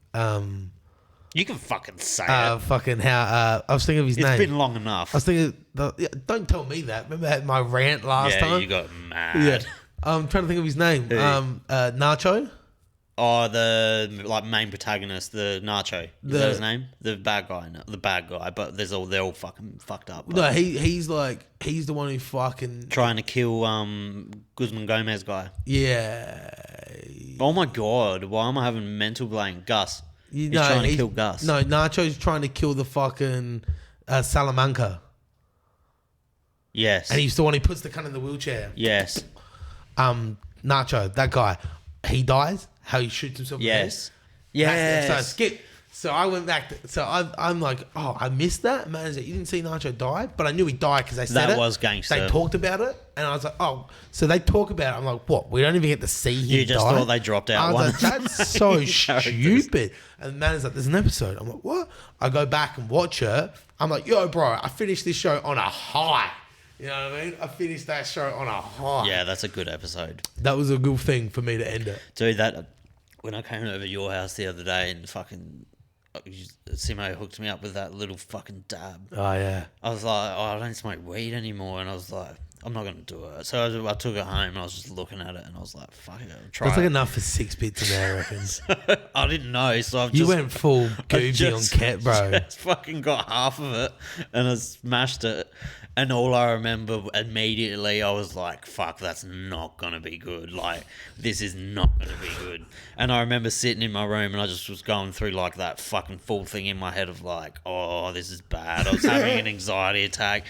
you can fucking say it. fucking how I was thinking of his name. It's been long enough. I was thinking, don't tell me that. Remember I had my rant last time? Yeah, you got mad. Yeah. I'm trying to think of his name. Who? Nacho. Oh, the main protagonist, the Nacho. Is that his name? The bad guy. No, the bad guy, but they're all fucking fucked up. No, he's the one who fucking trying to kill Guzman Gomez guy. Yeah. Oh my god, why am I having mental blank? Gus. He's No, trying to kill Gus. No, Nacho's trying to kill the fucking Salamanca. Yes. And he's the one who puts the cunt in the wheelchair. Yes. Nacho, that guy, he dies. How he shoots himself. Yes. In the head. Yes. So skip. So I went back. I'm like, I missed that. Man, you didn't see Nacho die, but I knew he died because they said That it. was gangster. They talked about it, and I was like, so they talk about it. I'm like, what? We don't even get to see him. You just die? thought they dropped out I was one. like, that's so stupid. And the man is like, there's an episode. I'm like, what? I go back and watch it. I'm like, yo, bro, I finished this show on a high. You know what I mean? I finished that show on a high. Yeah, that's a good episode. That was a good thing for me to end it. Dude, when I came over to your house the other day and fucking Simo hooked me up with that little fucking dab. Oh, yeah. I was like, I don't smoke weed anymore. And I was like, I'm not going to do it. So I took it home and I was just looking at it and I was like, fuck it, I'll try That's it. like enough for 6 bits in there, I reckon. I didn't know, so I've You just... went full Goobsy on Ket, bro. Just fucking got half of it and I smashed it. And all I remember immediately, I was like, fuck, that's not going to be good. Like, this is not going to be good. And I remember sitting in my room and I just was going through like that fucking full thing in my head of like, oh, this is bad. I was having an anxiety attack.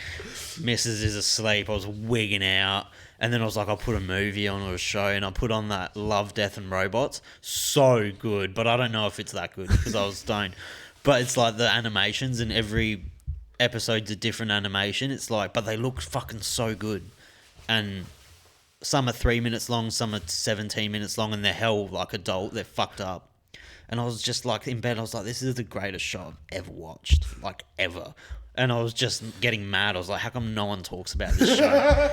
Mrs. is asleep. I was wigging out. And then I was like, I'll put a movie on or a show. And I put on that Love, Death and Robots. So good. But I don't know if it's that good because I was stoned. But it's like the animations and every episode's a different animation. It's like, but they look fucking so good. And some are 3 minutes long, some are 17 minutes long, and they're hell like adult. They're fucked up. And I was just like in bed, I was like, this is the greatest show I've ever watched. Like, ever. And I was just getting mad. I was like, how come no one talks about this show?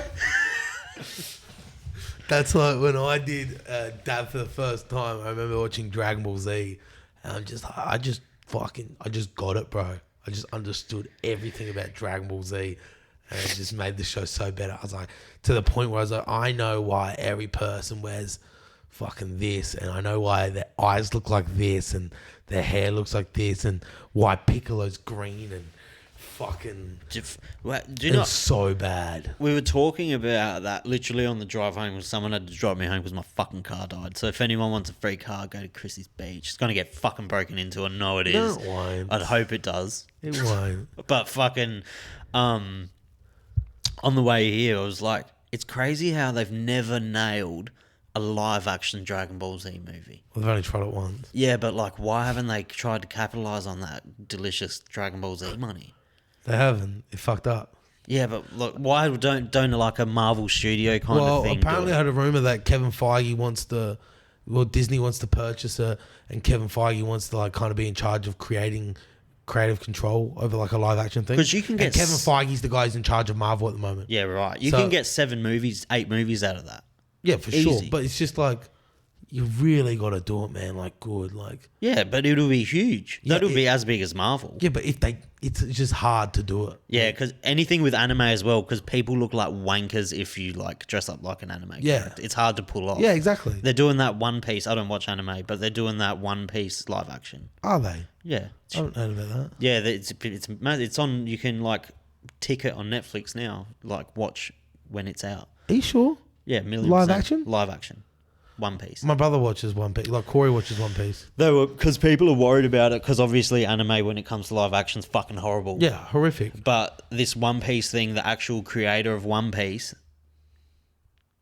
That's like when I did dab for the first time. I remember watching Dragon Ball Z, and I just got it, bro. I just understood everything about Dragon Ball Z, and it just made the show so better. I was like, to the point where I was like, I know why every person wears fucking this, and I know why their eyes look like this, and their hair looks like this, and why Piccolo's green, and fucking... Do you It know, was so bad. we were talking about that literally on the drive home. Someone had to drive me home because my fucking car died. So if anyone wants a free car, go to Chrissy's Beach. It's going to get fucking broken into. I know it is. No, it won't. I'd hope it does. It won't. But fucking, on the way here, I was like, it's crazy how they've never nailed a live action Dragon Ball Z movie. Well, they've only tried it once. Yeah, but like, why haven't they tried to capitalize on that delicious Dragon Ball Z money? They haven't. It fucked up. Yeah, but look, why don't like a Marvel studio kind of thing? Well, apparently I heard a rumor that Kevin Feige wants to, Disney wants to purchase it, and Kevin Feige wants to like kind of be in charge of creating creative control over like a live action thing. Because you can get and Kevin Feige's the guy who's in charge of Marvel at the moment. Yeah, right. You So- can get 8 movies out of that. Yeah, for Easy. sure. But it's just like you really got to do it, man. Like good, like Yeah, but it'll be huge. Yeah, That'll be as big as Marvel. yeah. But it's just hard to do it. Yeah, because anything with anime as well, because people look like wankers if you like dress up like an anime character. It's hard to pull off. Yeah, exactly. They're doing that One Piece. I don't watch anime, but they're doing that One Piece live action. Are they? Yeah. I haven't heard about that. Yeah, it's on. You can like tick it on Netflix now. Like watch when it's out. Are you sure? Yeah, million Live percent. action? Live action. One Piece. My brother watches One Piece. Like Corey watches One Piece. Though, because people are worried about it, because obviously anime when it comes to live action is fucking horrible. Yeah, horrific. But this One Piece thing, the actual creator of One Piece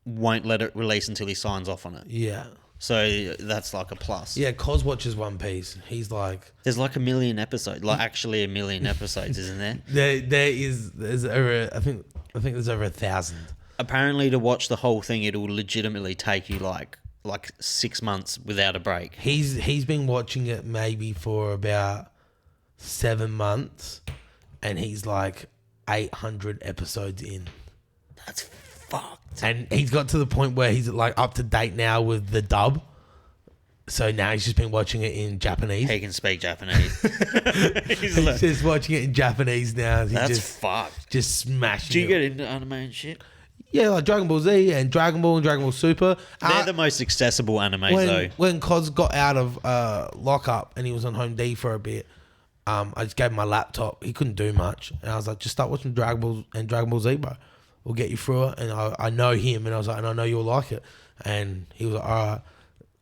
won't let it release until he signs off on it. Yeah. So that's like a plus. Yeah, Cos watches One Piece. He's like, There's like 1 million episodes, like actually 1 million episodes, isn't there? there's over. I think there's over 1,000. Apparently, to watch the whole thing, it'll legitimately take you like 6 months without a break. He's been watching it maybe for about 7 months, and he's like 800 episodes in. That's fucked. And he's got to the point where he's like up to date now with the dub. So now he's just been watching it in Japanese. He can speak Japanese. He's just watching it in Japanese now. He That's just fucked. just smashing Do you it. get into anime and shit? Yeah, like Dragon Ball Z and Dragon Ball Super. They're the most accessible animes, though. When Cos got out of lockup and he was on Home D for a bit, I just gave him my laptop. He couldn't do much, and I was like, just start watching Dragon Ball and Dragon Ball Z, bro. We'll get you through it. And I know him, and I was like, and I know you'll like it. And he was like, all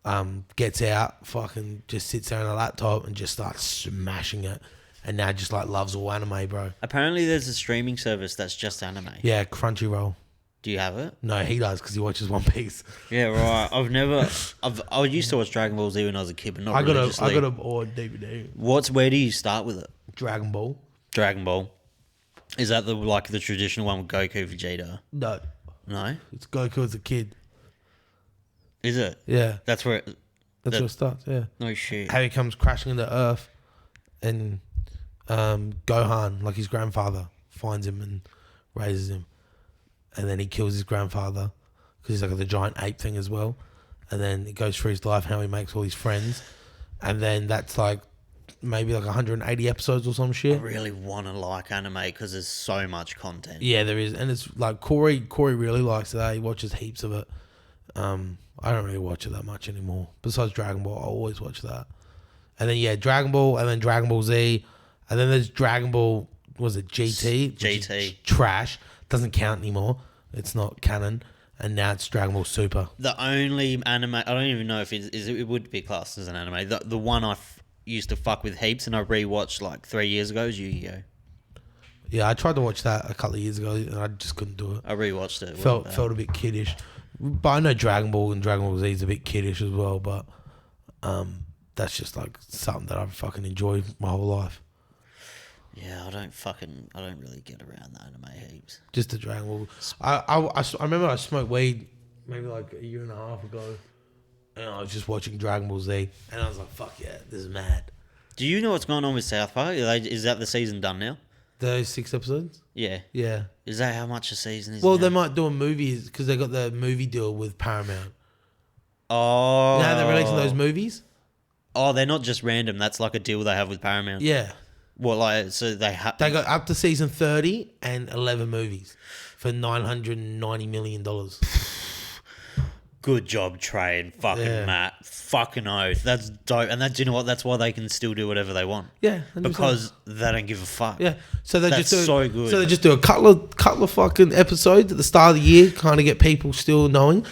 right. Gets out, fucking just sits there on a laptop and just starts smashing it. And now just like loves all anime, bro. Apparently, there's a streaming service that's just anime. Yeah, Crunchyroll. Do you have it? No, he does because he watches One Piece. Yeah, right. I used to watch Dragon Ball Z when I was a kid, but not I got religiously. a on DVD. Where do you start with it? Dragon Ball. Dragon Ball. Is that the traditional one with Goku, Vegeta? No, No? it's Goku as a kid. Is it? Yeah, That's where that's where it starts. Yeah, no shit. how he comes crashing into Earth, and Gohan, like his grandfather, finds him and raises him, and then he kills his grandfather because he's like the giant ape thing as well, and then it goes through his life how he makes all his friends, and then that's like maybe like 180 episodes or some I shit. really want to like anime because there's so much content. Yeah, there is, and it's like Corey really likes it. He watches heaps of it. I don't really watch it that much anymore. Besides Dragon Ball, I always watch that. And then Dragon Ball, and then Dragon Ball Z, and then there's Dragon Ball. Was it GT? GT. Trash, doesn't count anymore. It's not canon. And now it's Dragon Ball Super. The only anime I don't even know if it would be classed as an anime. The one I used to fuck with heaps and I rewatched like 3 years ago is Yu-Gi-Oh. Yeah, I tried to watch that a couple of years ago, and I just couldn't do it. I rewatched it. Felt a bit kiddish. But I know Dragon Ball and Dragon Ball Z is a bit kiddish as well, but that's just like something that I've fucking enjoyed my whole life. Yeah, I don't really get around the anime heaps. Just the Dragon Ball. I remember I smoked weed maybe like a year and a half ago, and I was just watching Dragon Ball Z, and I was like, fuck yeah, this is mad. Do you know what's going on with South Park? Is that the season done now? Those 6 episodes? Yeah. Yeah. Is that how much a season is Well, now? they might do a movie because they got the movie deal with Paramount. Oh. You know how they're releasing those movies? Oh, they're not just random. That's like a deal they have with Paramount. Yeah. Well, like, so they have... They got up to season 30 and 11 movies for $990 million. Good job, Trey and fucking Matt. Fucking oath. That's dope. And you know what? That's why they can still do whatever they want. Yeah, 100%. Because they don't give a fuck. Yeah. So they That's just do so good. So they just do a couple of fucking episodes at the start of the year, kind of get people still knowing,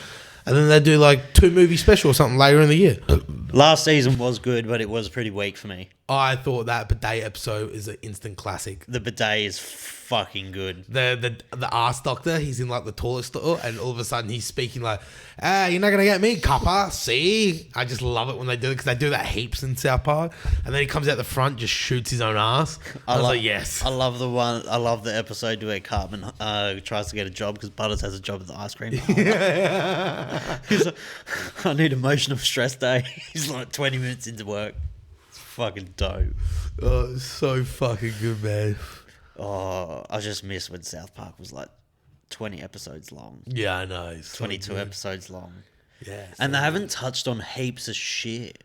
and then they do like 2 movie special or something later in the year. Last season was good, but it was pretty weak for me. I thought that bidet episode is an instant classic. The bidet is fucking good. The ass doctor, he's in like the toilet store, and all of a sudden he's speaking like, you're not gonna get me, copper. See, I just love it when they do it because they do that heaps in South Park. And then he comes out the front, just shoots his own ass. I was like, yes. I love the episode where Cartman tries to get a job because Butters has a job at the ice cream. He's like, I need a emotional stress day. He's like 20 minutes into work. It's fucking dope. Oh, it's so fucking good, man. Oh, I just miss when South Park was like 20 episodes long. Yeah, I know. 22 episodes long. Yeah. And they haven't touched on heaps of shit.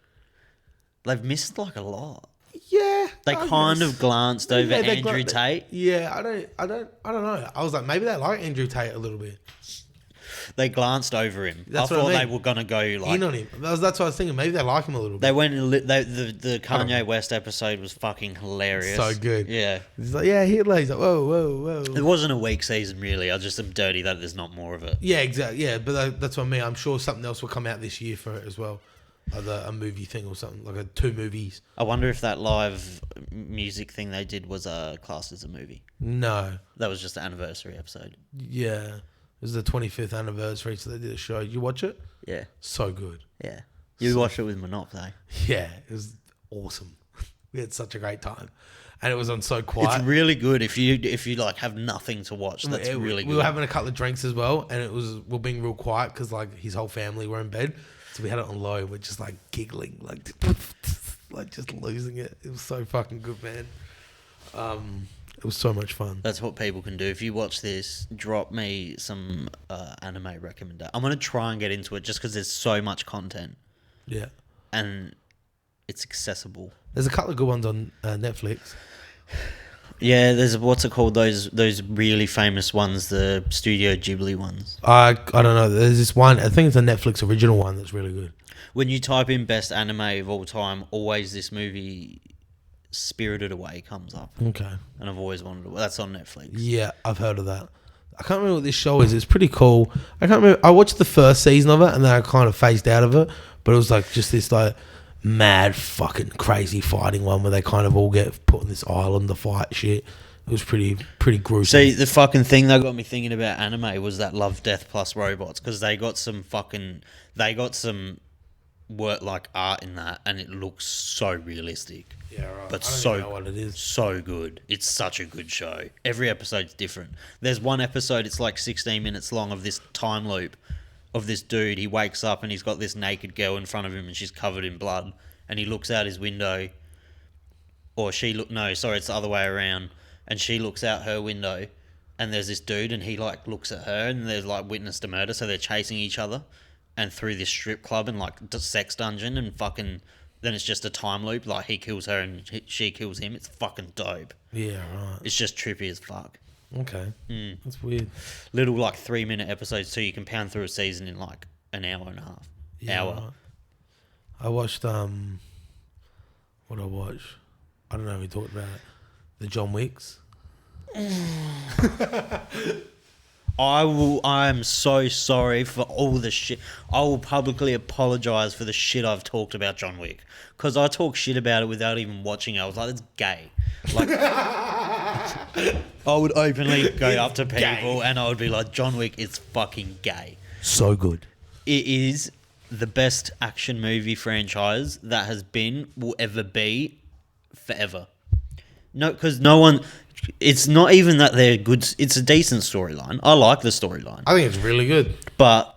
They've missed like a lot. Yeah. They kind of glanced over Andrew Tate. Yeah, I don't know. I was like, maybe they like Andrew Tate a little bit. They glanced over him. That's I thought what I they mean. were gonna go like In on him. That's what I was thinking. Maybe they like him a little bit. they went. The Kanye West episode was fucking hilarious. So good. Yeah. He's like, yeah, Hitler. He's like, whoa. It wasn't a weak season really. I just am dirty that there's not more of it. Yeah, exactly. Yeah, but that's what I mean. I'm sure something else will come out this year for it as well. Either a movie thing or something, like 2 movies. I wonder if that live music thing they did was classed as a movie. No. That was just an anniversary episode. Yeah. It was the 25th anniversary, so they did a show. You watch it? Yeah. So good. Yeah. You watched it with Monopoly. Yeah, it was awesome. We had such a great time. And it was on so quiet. It's really good if you like have nothing to watch. That's really good. We were having a couple of drinks as well, and we're being real quiet because like his whole family were in bed. So we had it on low. We're just like giggling, like just losing it. It was so fucking good, man. It was so much fun. That's what people can do. If you watch this, drop me some anime recommendation. I'm gonna try and get into it just because there's so much content. Yeah, and it's accessible. There's a couple of good ones on Netflix. Yeah, there's what's it called? Those really famous ones, the Studio Ghibli ones. I don't know. There's this one. I think it's a Netflix original one that's really good. When you type in best anime of all time, always this movie Spirited Away comes up. Okay. And I've always wanted to. That's on Netflix. Yeah, I've heard of that. I can't remember what this show is. It's pretty cool. I can't remember. I watched the first season of it and then I kind of phased out of it. But it was like just this like mad fucking crazy fighting one where they kind of all get put on this island to fight shit. It was pretty gruesome. See, the fucking thing that got me thinking about anime was that Love, Death Plus Robots, because they got some work like art in that, and it looks so realistic. Yeah, right. But I don't even know what it is. so good. It's such a good show. Every episode's different. There's one episode, it's like 16 minutes long, of this time loop of this dude. He wakes up and he's got this naked girl in front of him and she's covered in blood, and he looks out his window, or it's the other way around, and she looks out her window and there's this dude and he like looks at her and there's like witnessed a murder, so they're chasing each other and through this strip club and like sex dungeon, and fucking then it's just a time loop, like he kills her and she kills him. It's fucking dope. Yeah, right. It's just trippy as fuck. Okay. That's weird. Little like 3-minute episodes, so you can pound through a season in like an hour and a half. Yeah, right. I watched what I watch. I don't know if we talked about it. The John Wicks. I am so sorry for all the shit. I will publicly apologise for the shit I've talked about John Wick, because I talk shit about it without even watching it. I was like, it's gay. Like, I would openly go up to people and I would be like, John Wick is fucking gay. So good. It is the best action movie franchise that will ever be, forever. No, because no one... It's not even that they're good. It's a decent storyline. I like the storyline. I think it's really good. But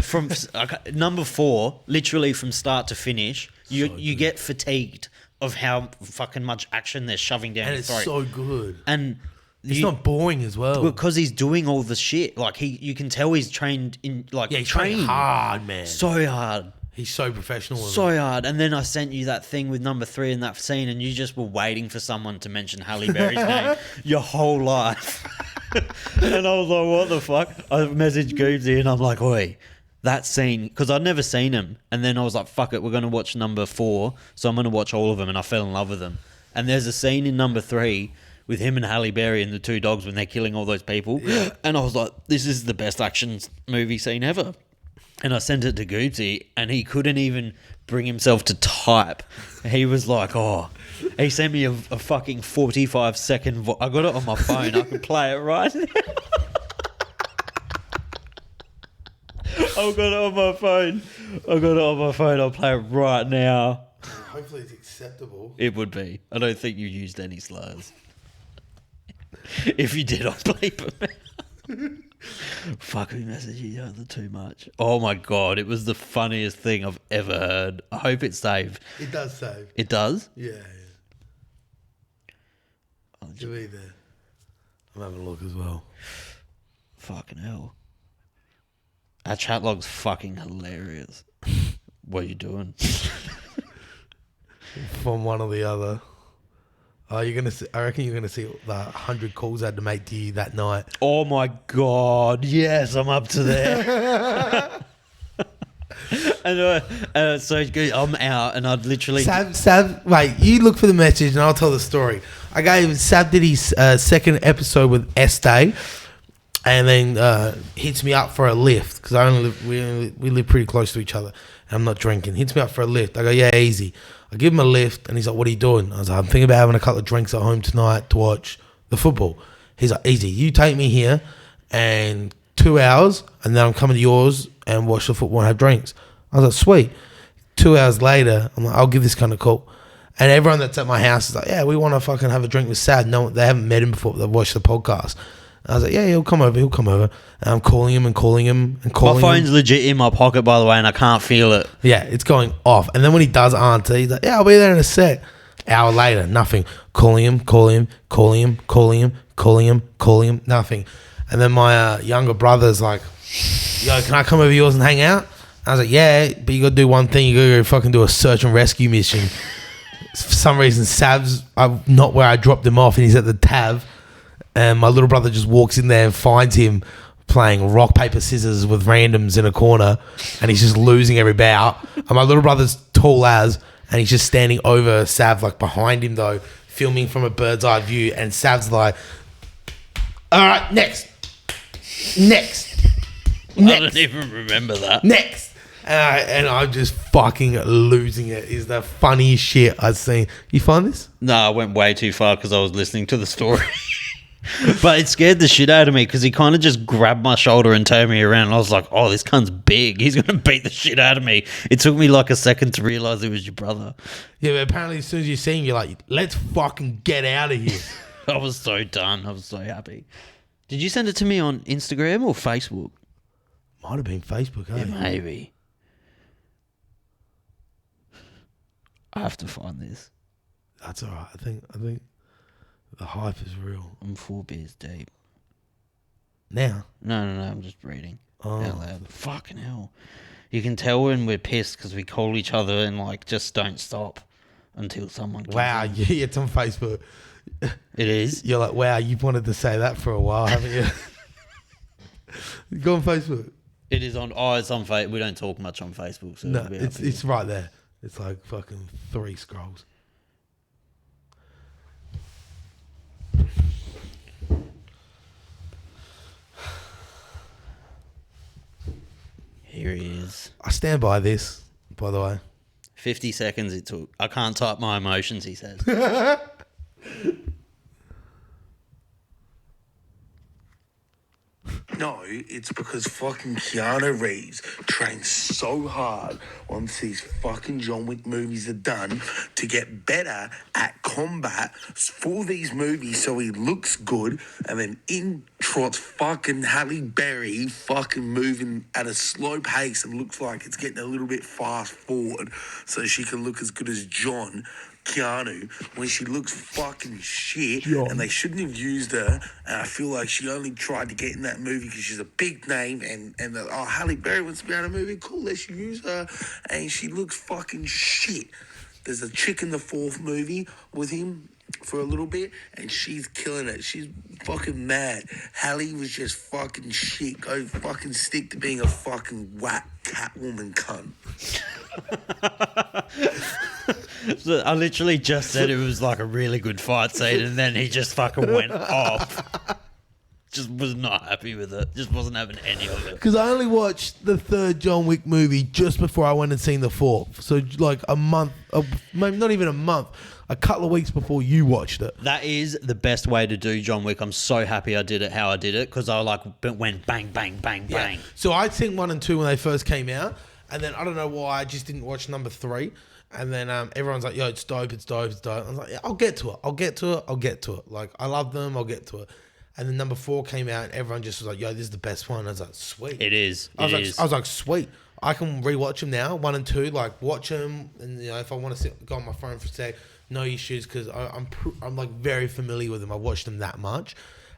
from number 4, literally from start to finish, you get fatigued of how fucking much action they're shoving down your throat. And it's so good. And it's not boring as well. Because he's doing all the shit. Like you can tell he's trained in he's trained hard, man. So hard. He's so professional. So hard. And then I sent you that thing with number 3 in that scene, and you just were waiting for someone to mention Halle Berry's name your whole life. And I was like, what the fuck? I messaged Goobsy and I'm like, oi, that scene, because I'd never seen him. And then I was like, fuck it, we're going to watch number 4. So I'm going to watch all of them. And I fell in love with them. And there's a scene in number 3 with him and Hallee Berry and the 2 dogs when they're killing all those people. Yeah. And I was like, this is the best action movie scene ever. And I sent it to Goobsy and he couldn't even bring himself to type. He was like, oh, he sent me a fucking 45-second I got it on my phone. I can play it right now. I've got it on my phone. I'll play it right now. Hopefully it's acceptable. It would be. I don't think you used any slurs. If you did, I'll bleep them. Fuck, we messaged each other too much. Oh my God, it was the funniest thing I've ever heard. I hope it's saved. It does save. It does? Yeah. To be there. I'm having a look as well. Fucking hell. Our chat log's fucking hilarious. What are you doing? From one or the other. Oh, you're gonna see, I reckon you're gonna see the 100 calls I had to make to you that night. Oh my God! Yes, I'm up to there. And it's so good. I'm out, and I'd literally. Sav, wait. You look for the message, and I'll tell the story. I gave Sav did his second episode with Estee, and then hits me up for a lift because we live pretty close to each other, and I'm not drinking. Hits me up for a lift. I go, yeah, easy. I give him a lift, and he's like, what are you doing? I was like, I'm thinking about having a couple of drinks at home tonight to watch the football. He's like, easy. You take me here, and 2 hours, and then I'm coming to yours and watch the football and have drinks. I was like, sweet. 2 hours later, I'm like, I'll give this kind of call. And everyone that's at my house is like, yeah, we want to fucking have a drink with Sad. No, they haven't met him before, but they've watched the podcast. I was like, yeah, he'll come over. And I'm calling him. My phone's legit in my pocket, by the way, and I can't feel it. Yeah, it's going off. And then when he does answer, he's like, yeah, I'll be there in a sec. Hour later, nothing. Calling him, nothing. And then my younger brother's like, yo, can I come over yours and hang out? I was like, yeah, but you got to do one thing. You got to go fucking do a search and rescue mission. For some reason, Sav's not where I dropped him off, and he's at the Tav. And my little brother just walks in there and finds him playing rock, paper, scissors with randoms in a corner, and he's just losing every bout. And my little brother's tall as, and he's just standing over Sav, like behind him though, filming from a bird's eye view. And Sav's like, all right, next. I don't even remember that. Next. And I'm just fucking losing it. It's the funniest shit I've seen. You find this? No, I went way too far because I was listening to the story. But it scared the shit out of me because he kind of just grabbed my shoulder and turned me around. And I was like, oh, this cunt's big. He's going to beat the shit out of me. It took me like a second to realise it was your brother. Yeah, but apparently as soon as you see him, you're like, let's fucking get out of here. I was so done. I was so happy. Did you send it to me on Instagram or Facebook? Might have been Facebook, eh? Yeah, maybe. I have to find this. That's all right. I think the hype is real. I'm 4 beers deep. Now? No. I'm just reading. Oh. Out loud. Fucking hell. You can tell when we're pissed because we call each other and like just don't stop until someone. Wow, yeah, it's on Facebook. It is. You're like, wow, you've wanted to say that for a while, haven't you? Go on Facebook. It is on. Oh, it's on Facebook. We don't talk much on Facebook, so no, it's right there. It's like fucking 3 scrolls. Here he is. I stand by this, by the way. 50 seconds it took. I can't type my emotions, he says. No, it's because fucking Keanu Reeves trains so hard once these fucking John Wick movies are done to get better at combat for these movies so he looks good, and then in trots fucking Halle Berry fucking moving at a slow pace and looks like it's getting a little bit fast forward so she can look as good as Keanu, when she looks fucking shit, and they shouldn't have used her. And I feel like she only tried to get in that movie because she's a big name, and Halle Berry wants to be on a movie. Cool, let's use her, and she looks fucking shit. There's a chick in the 4th movie with him for a little bit, and she's killing it. She's fucking mad. Hallee was just fucking shit. Go fucking stick to being a fucking whack Catwoman cunt. So I literally just said it was like a really good fight scene, and then he just fucking went off. Just was not happy with it. Just wasn't having any of it. Because I only watched the third John Wick movie just before I went and seen the fourth. So like a month, maybe not even a month, a couple of weeks before you watched it. That is the best way to do John Wick. I'm so happy I did it how I did it, because I like went bang, bang, bang, bang. So I'd seen 1 and 2 when they first came out, and then I don't know why I just didn't watch number 3. And then everyone's like, yo, it's dope, it's dope, it's dope. I was like, yeah, I'll get to it. Like, I love them, I'll get to it. And then number 4 came out, and everyone just was like, yo, this is the best one. I was like, sweet. It is. I was like, sweet. I can rewatch them now, 1 and 2, like watch them. And, you know, if I want to go on my phone for a sec, no issues, because I'm like very familiar with them. I watched them that much.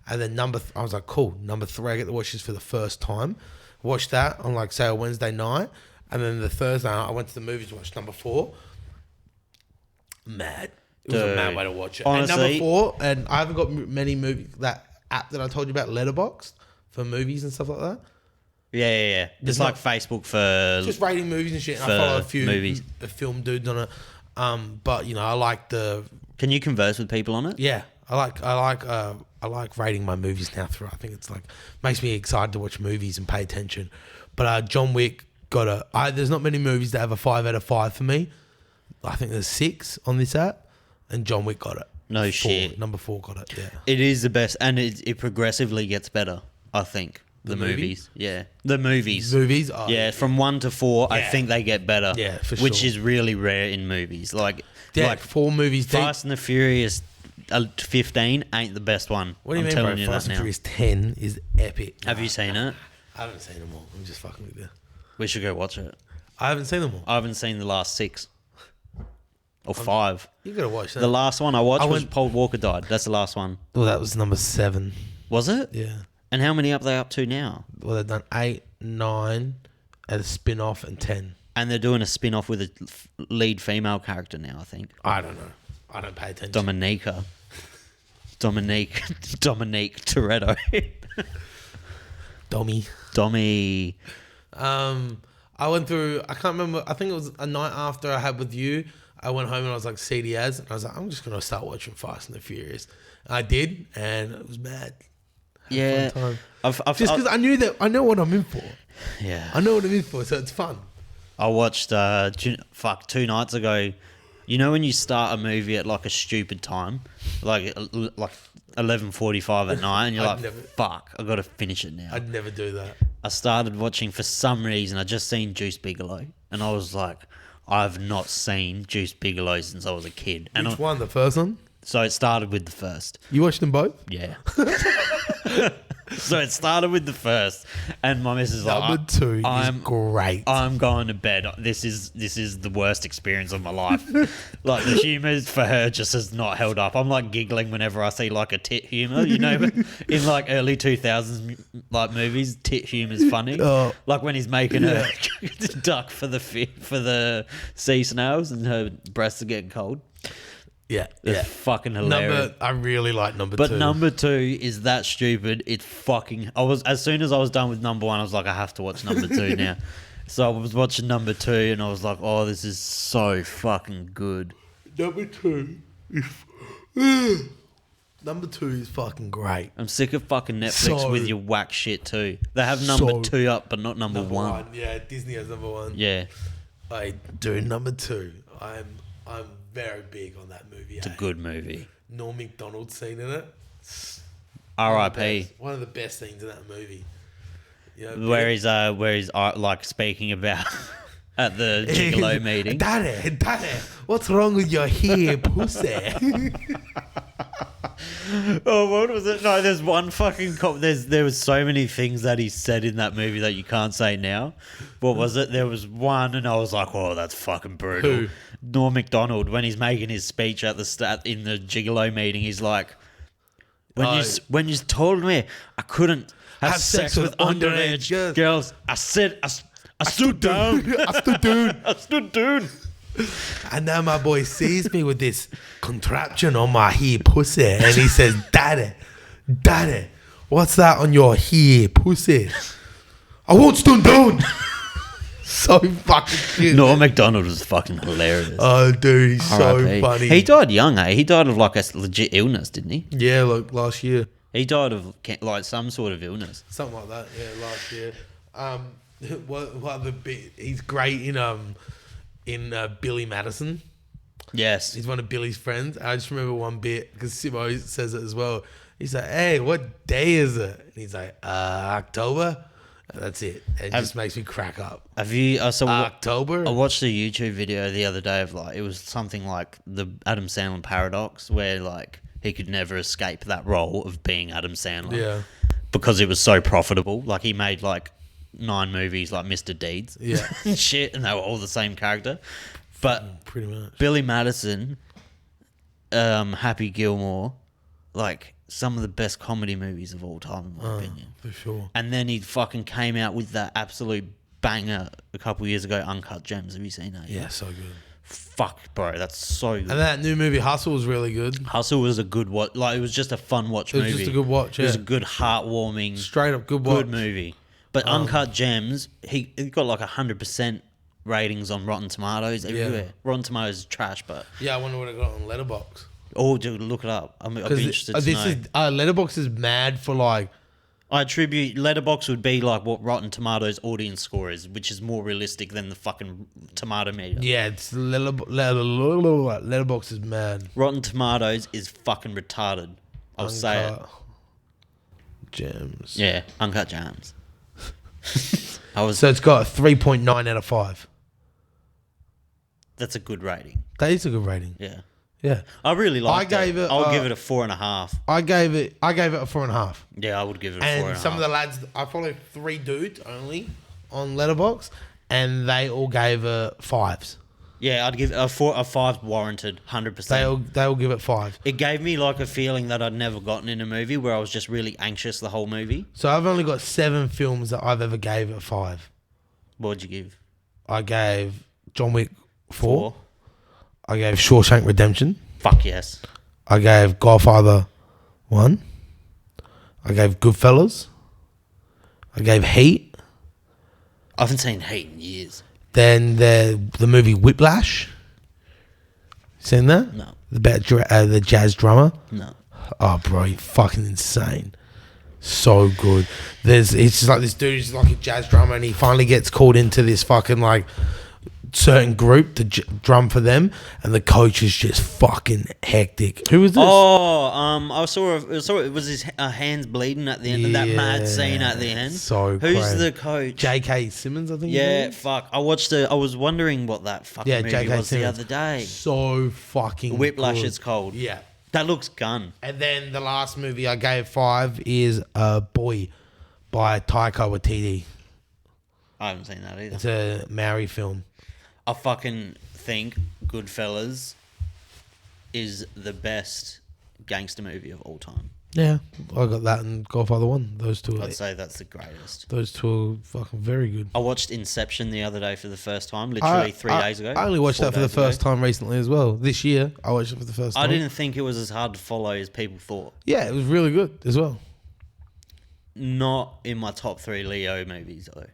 And then I was like, cool. Number 3, I get to watch this for the first time. Watched that on like, say, a Wednesday night. And then the Thursday night, I went to the movies to watch number 4. Mad. It was a mad way to watch it. Honestly, and number 4, and I haven't got many movies, that app that I told you about, Letterboxd, for movies and stuff like that. Yeah. It's like Facebook for just rating movies and shit. And I follow a few movies, film dudes on it. But you know, I like the. Can you converse with people on it? Yeah, I like rating my movies now through. I think it's like makes me excited to watch movies and pay attention. But John Wick got there's not many movies that have a 5 out of 5 for me. I think there's 6 on this app, and John Wick got it. No shit. Number 4 got it. Yeah, it is the best, and it progressively gets better. I think the movies. Yeah, the movies. Oh, yeah, from 1 to 4, yeah. I think they get better. Yeah, for which sure. is really rare in movies. Like 4 movies. Fast and the Furious 15 ain't the best one. What do you mean, telling bro? you Fast that and now. Furious 10 is epic. Have you seen it? I haven't seen them all. I'm just fucking with you. We should go watch it. I haven't seen them all. I haven't seen the last 6 or 5. You gotta watch that. The last one I watched was Paul Walker died. That's the last one. Well, that was number 7. Was it? Yeah. And how many are they up to now? Well, they've done 8, 9, and a spin-off, and 10. And they're doing a spin-off with a lead female character now, I think. I don't know. I don't pay attention. Dominique Toretto. Dommy. I went through, I can't remember, I think it was a night after I had with you. I went home and I was like CDs, and I was like, I'm just going to start watching Fast and the Furious. And I did, and it was mad. Yeah. Just because I know what I'm in for. Yeah. I know what I'm in for, so it's fun. I watched 2 nights ago. You know when you start a movie at like a stupid time, like 11:45 at night, and you're fuck, I got to finish it now. I'd never do that. I started watching, for some reason, I just seen Juice Bigelow, and I was like, I've not seen Juice Bigelow since I was a kid. And Which one? The first one? So it started with the first. You watched them both? Yeah. So it started with the first, and my missus is like, Number 2 is great. I'm going to bed. This is the worst experience of my life. Like, the humour for her just has not held up. I'm like giggling whenever I see like a tit humour. You know, in like early 2000s like movies, tit humour is funny. Like when he's making a duck for the sea snails and her breasts are getting cold. Yeah, It's fucking hilarious. I really like number 2. But number 2 is that stupid. As soon as I was done with number 1, I was like, I have to watch number 2 now. So I was watching number 2, and I was like, oh, this is so fucking good. Number 2 is fucking great. I'm sick of fucking Netflix with your whack shit too. They have number 2 up, but not number 1. Yeah, Disney has number 1. Yeah. I do number 2. I'm very big on that movie. It's a good movie. Norm Macdonald scene in it. R.I.P. One of the best scenes in that movie. You know, where he's like speaking about at the Gigolo meeting. Daddy, what's wrong with your hair, pussy? Oh, what was it? No, there's one fucking there was so many things that he said in that movie that you can't say now. What was it? There was one, and I was like, oh, that's fucking brutal. Who? Norm Macdonald, when he's making his speech at the start in the Gigolo meeting, he's like, when you told me I couldn't have sex with underage girls, I said I stood down. I stood down. I stood down. And now my boy sees me with this contraption on my here pussy, and he says, Daddy, what's that on your here pussy? I want Stundone. So fucking cute. Norm MacDonald was fucking hilarious. Oh, dude, he's so R.I.P. funny. He died young, eh? He died of like a legit illness, didn't he? Yeah, like last year. He died of like some sort of illness. Something like that, yeah, last year. What other bit? He's great in Billy Madison. Yes. He's one of Billy's friends. I just remember one bit because Simo says it as well. He's like, "Hey, what day is it?" And he's like, October. And that's it. It just makes me crack up. Have you? October. I watched a YouTube video the other day of like it was something like the Adam Sandler paradox, where like he could never escape that role of being Adam Sandler. Yeah. Because it was so profitable. Like he made like 9 movies like Mr. Deeds. Yeah. And shit, and they were all the same character. But Pretty much. Billy Madison, Happy Gilmore, like some of the best comedy movies of all time, in my opinion. For sure. And then he fucking came out with that absolute banger a couple of years ago, Uncut Gems. Have you seen that? Yeah, so good. Fuck, bro, that's so good. And that new movie Hustle was really good. Hustle was a good watch. Like, it was just a fun watch movie. It was just a good watch, It was yeah. a good, heartwarming, Straight up good watch. good movie. But Uncut Gems, he got like 100% ratings on Rotten Tomatoes everywhere. Rotten Tomatoes is trash, but... Yeah, I wonder what it got on Letterboxd. Oh, dude, look it up. I'd be interested to this know. is Letterboxd is mad for like... I attribute Letterboxd would be like what Rotten Tomatoes audience score is, which is more realistic than the fucking tomato meter. Yeah, it's Letterboxd is mad. Rotten Tomatoes is fucking retarded. I'll say it. Gems. Yeah, Uncut Gems. So it's got a 3.9 out of 5. That's a good rating. That is a good rating. Yeah. Yeah. I really liked it. gave it, I would give it a 4.5. I gave it a 4.5. Yeah, I would give it a 4.5. And some of the lads, I follow 3 dudes only on Letterboxd, and they all gave it 5s. Yeah, I'd give it a 5 warranted, 100%. They all give it 5. It gave me like a feeling that I'd never gotten in a movie where I was just really anxious the whole movie. So I've only got 7 films that I've ever gave it a 5. What'd you give? I gave John Wick 4. I gave Shawshank Redemption. Fuck yes. I gave Godfather 1. I gave Goodfellas. I gave Heat. I haven't seen Heat in years. Then the movie Whiplash. Seen that? No. About the jazz drummer. No. Oh, bro, fucking insane. So good. It's just like this dude is like a jazz drummer, and he finally gets called into this fucking like certain group to drum for them, and the coach is just fucking hectic. Who was this? Oh, I saw it was his hands bleeding at the end of that mad scene at the end. So who's crazy. the coach? J.K. Simmons, I think. Yeah, fuck. I was wondering what that fucking movie J.K. was Simmons. the other day. So fucking Whiplash good. it's called. Yeah. That looks gun. And then the last movie I gave 5 is Boy by Taika Waititi. I haven't seen that either. It's a Maori film. I fucking think Goodfellas is the best gangster movie of all time. Yeah, I got that and Godfather 1. Those two are I'd say that's the greatest. Those two are fucking very good. I watched Inception the other day for the first time, literally 3 days ago. I only watched 4 that for the days ago. first time recently as well. This year, I watched it for the first time. I didn't think it was as hard to follow as people thought. Yeah, it was really good as well. Not in my top 3 Leo movies, though.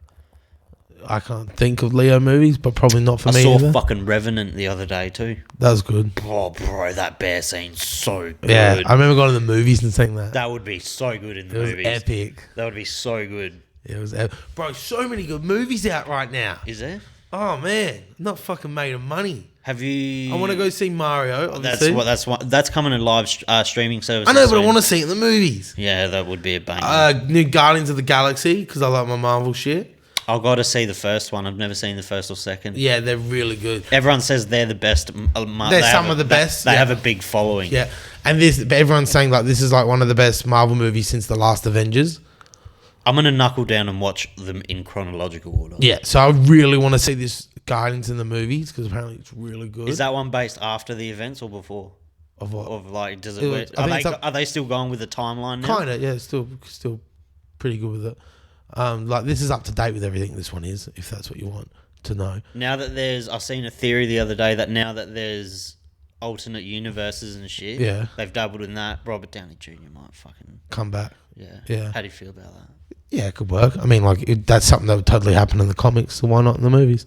I can't think of Leo movies, but probably not for I me saw either. fucking Revenant the other day, too. That was good. Oh, bro, that bear scene's so good. Yeah, I remember going to the movies and seeing that. That would be so good in the It was movies. epic. That would be so good. It was epic. Bro, so many good movies out right now. Is there? Oh, man. Not fucking made of money. Have you? I want to go see Mario, obviously. That's coming in live streaming service. I know, but I want to see it in the movies. Yeah, that would be a banger. New Guardians of the Galaxy, because I like my Marvel shit. I've got to see the first one. I've never seen the first or second. Yeah, they're really good. Everyone says they're the best. They're some of the best. They have a big following. Yeah, and everyone's saying like this is like one of the best Marvel movies since the last Avengers. I'm gonna knuckle down and watch them in chronological order. Yeah, so I really want to see this Guardians in the movies because apparently it's really good. Is that one based after the events or before? Of what? Of like, does I it? think Are they still going with the timeline now? Kind of, yeah. Still pretty good with it. Like this is up to date with everything. This one is, if that's what you want. to know. Now that I seen a theory the other day that now that there's alternate universes and shit, Yeah. they've dabbled in that. Robert Downey Jr. might fucking Come back. Yeah. How do you feel about that? Yeah, it could work. I mean, like that's something that would totally happen in the comics. So why not in the movies?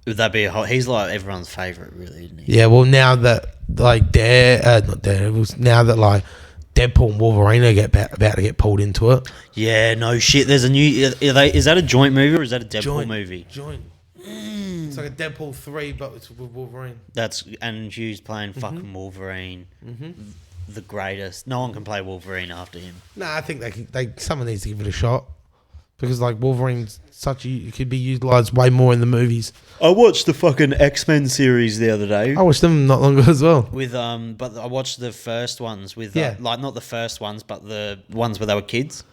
Would that be he's like everyone's favorite, really, isn't he? Yeah. Well, now that like now that like Deadpool and Wolverine are about to get pulled into it. Yeah, no shit. There's a new. Is that a joint movie or is that a Deadpool movie? Joint. It's like a Deadpool 3, but it's with Wolverine. And Hughes playing fucking Wolverine. The greatest. No one can play Wolverine after him. Nah, I think someone needs to give it a shot because like Wolverine's it could be utilized way more in the movies. I watched the fucking X-Men series the other day. I watched them not long ago as well. With but I watched the first ones with Yeah. like not the first ones, but the ones where they were kids,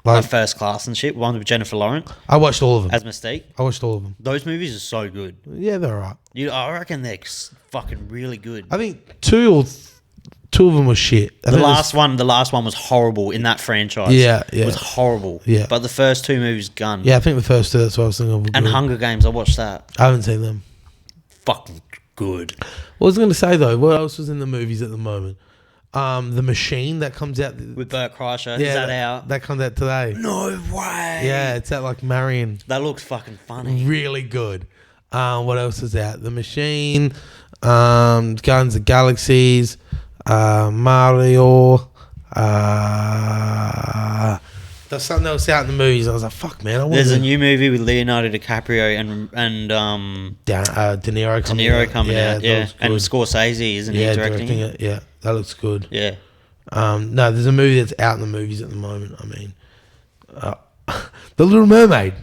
Like First Class and shit. One with Jennifer Lawrence I watched all of them. as Mystique. I watched all of them. Those movies are so good. Yeah, they're alright. I reckon they're fucking really good. I think two of them were shit. The last one was horrible in that franchise. Yeah. It was horrible. Yeah. But the first two movies, gun. Yeah, I think the first two. That's what I was thinking of. And Hunger Games, I watched that. I haven't seen them. Fucking good. What was I going to say though? What else was in the movies at the moment? The Machine that comes out With Burt Kreischer. Is that out? That comes out today. No way. Yeah, it's at like Marion. That looks fucking funny. Really good. What else is out? The Machine, Guardians of the Galaxies, Mario. There's something else out in the movies. I was like, fuck, man. There's a new movie with Leonardo DiCaprio and De Niro coming out. Yeah. And Scorsese, isn't he directing it? Yeah, that looks good. Yeah. No, there's a movie that's out in the movies at the moment. I mean, The Little Mermaid.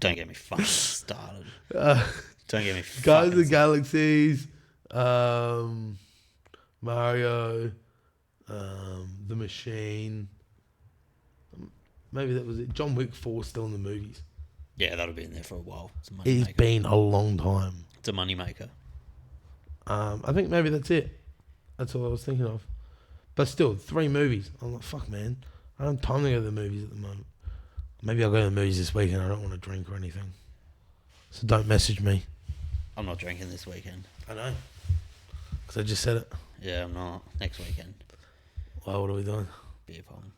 Don't get me fucking started. Don't get me fucking Guardians of the Galaxies, Mario, The Machine. Maybe that was it. John Wick 4 still in the movies. Yeah, that'll be in there for a while. It's a money It's maker. been a long time. It's a money maker. I think maybe that's it. That's all I was thinking of. But still, 3 movies. I'm like, fuck, man. I don't have time to go to the movies at the moment. Maybe I'll go to the movies this weekend. I don't want to drink or anything. So don't message me. I'm not drinking this weekend. I know. Because I just said it. Yeah, I'm not. Next weekend. Well, what are we doing? Beer pong.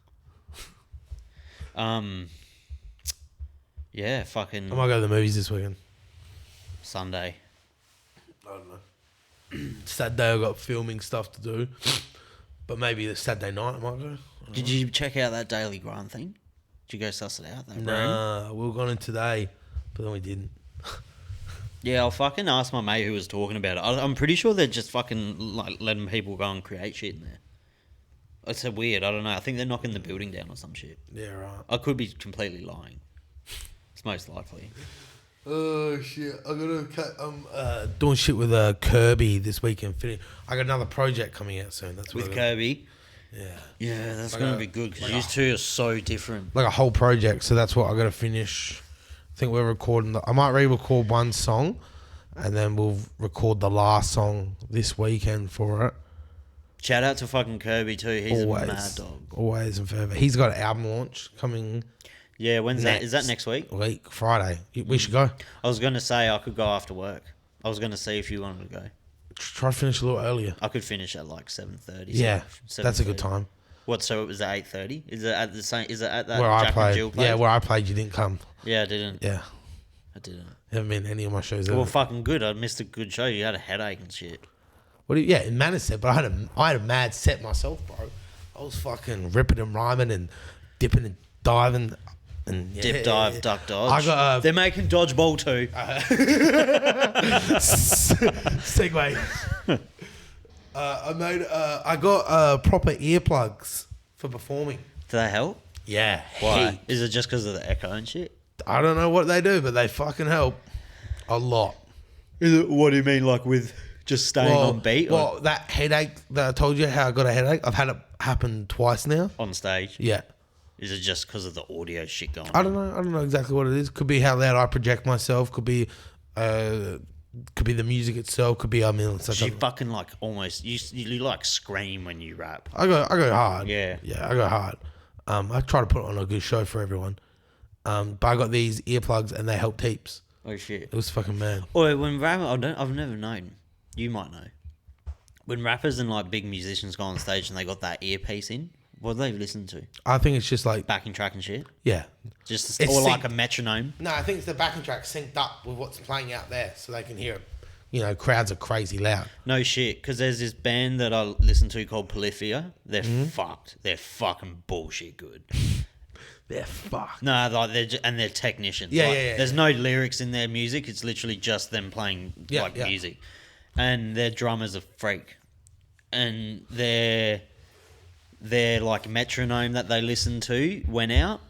Yeah, fucking I might go to the movies this weekend. Sunday. I don't know. Saturday I've got filming stuff to do. But maybe the Saturday night I might go. Did you check out that Daily Grind thing? Did you go suss it out? That room? Nah, we were going in today. But then we didn't. Yeah, I'll fucking ask my mate who was talking about it. I'm pretty sure they're just fucking like letting people go and create shit in there. It's so weird. I don't know. I think they're knocking the building down or some shit. Yeah, right. I could be completely lying. It's most likely. Oh shit! I'm doing shit with Kirby this weekend. I got another project coming out soon. That's with Kirby. Yeah. Yeah, that's gonna be good because you two are so different. Like a whole project. So that's what I got to finish. I think we're recording. I might re-record one song, and then we'll record the last song this weekend for it. Shout out to fucking Kirby too. He's a mad dog. Always and forever. He's got an album launch coming. Yeah, when's that? Is that next week? Friday. We should go. I was gonna say I could go after work. I was gonna see if you wanted to go. Try to finish a little earlier. I could finish at like 7:30. Yeah, that's a good time. What? So it was at 8:30. Is it at the same? Is it at that where Jack I played? And Jill place? Yeah, where I played, you didn't come. Yeah, I didn't. Yeah, I didn't. You haven't been to any of my shows. Well, ever. fucking good. I missed a good show. You had a headache and shit. Yeah, in Manor set, but I had a mad set myself, bro. I was fucking ripping and rhyming and dipping and diving and Dip, dive, duck, dodge. I got They're making dodgeball too. segue. I got proper earplugs for performing. Do they help? Yeah. Why? Heaps. Is it just because of the echo and shit? I don't know what they do, but they fucking help a lot. Is it? What do you mean, like with just staying on beat? Well, that headache that I told you how I got a headache, I've had it happen twice now. On stage? Yeah. Is it just because of the audio shit going I on? don't know. I don't know exactly what it is. Could be how loud I project myself. Could be the music itself. Could be it's like You fucking like almost you like scream when you rap. I go hard. Yeah. Yeah, I go hard. I try to put on a good show for everyone. But I got these earplugs and they helped heaps. Oh shit. It was fucking mad. Or when I've never known. You might know. When rappers and like big musicians go on stage and they got that earpiece in, what do they listen to? I think it's just like Backing track and shit. Yeah. Just It's or like synced. a metronome. No, I think it's the backing track synced up with what's playing out there, so they can hear it. You know, crowds are crazy loud. No shit, because there's this band that I listen to called Polyphia. They're fucked. They're fucking bullshit good. They're fucked. No, like they're technicians. Yeah, Like, yeah. There's no lyrics in their music. It's literally just them playing music, and their drummer's a freak, and their like metronome that they listen to went out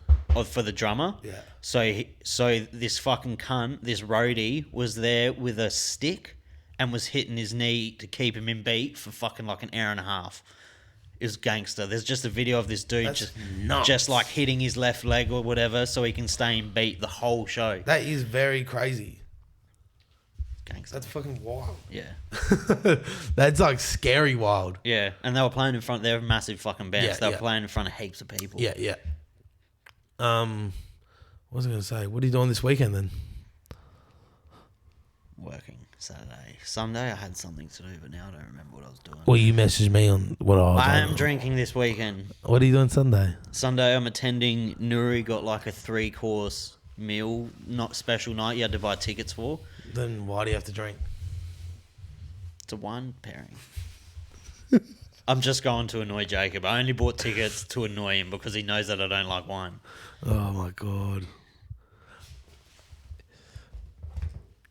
for the drummer. Yeah. So this fucking cunt, this roadie, was there with a stick and was hitting his knee to keep him in beat for fucking like an hour and a half. It was gangster. There's just a video of this dude just like hitting his left leg or whatever so he can stay in beat the whole show. That is very crazy. Gangster. That's fucking wild. Yeah. That's like scary wild. Yeah. And they were playing in front, they're a massive fucking band. Yeah, So they were yeah. playing in front of heaps of people. Yeah, yeah. What was I going to say? What are you doing this weekend then? Working Saturday. Sunday I had something to do, but now I don't remember what I was doing. Well, you messaged me on what I was I doing. am drinking this weekend. What are you doing Sunday? Sunday I'm attending Nuri got like a 3-course meal, not special night you had to buy tickets for. Then why do you have to drink? It's a wine pairing. I'm just going to annoy Jacob. I only bought tickets to annoy him because he knows that I don't like wine. Oh my God.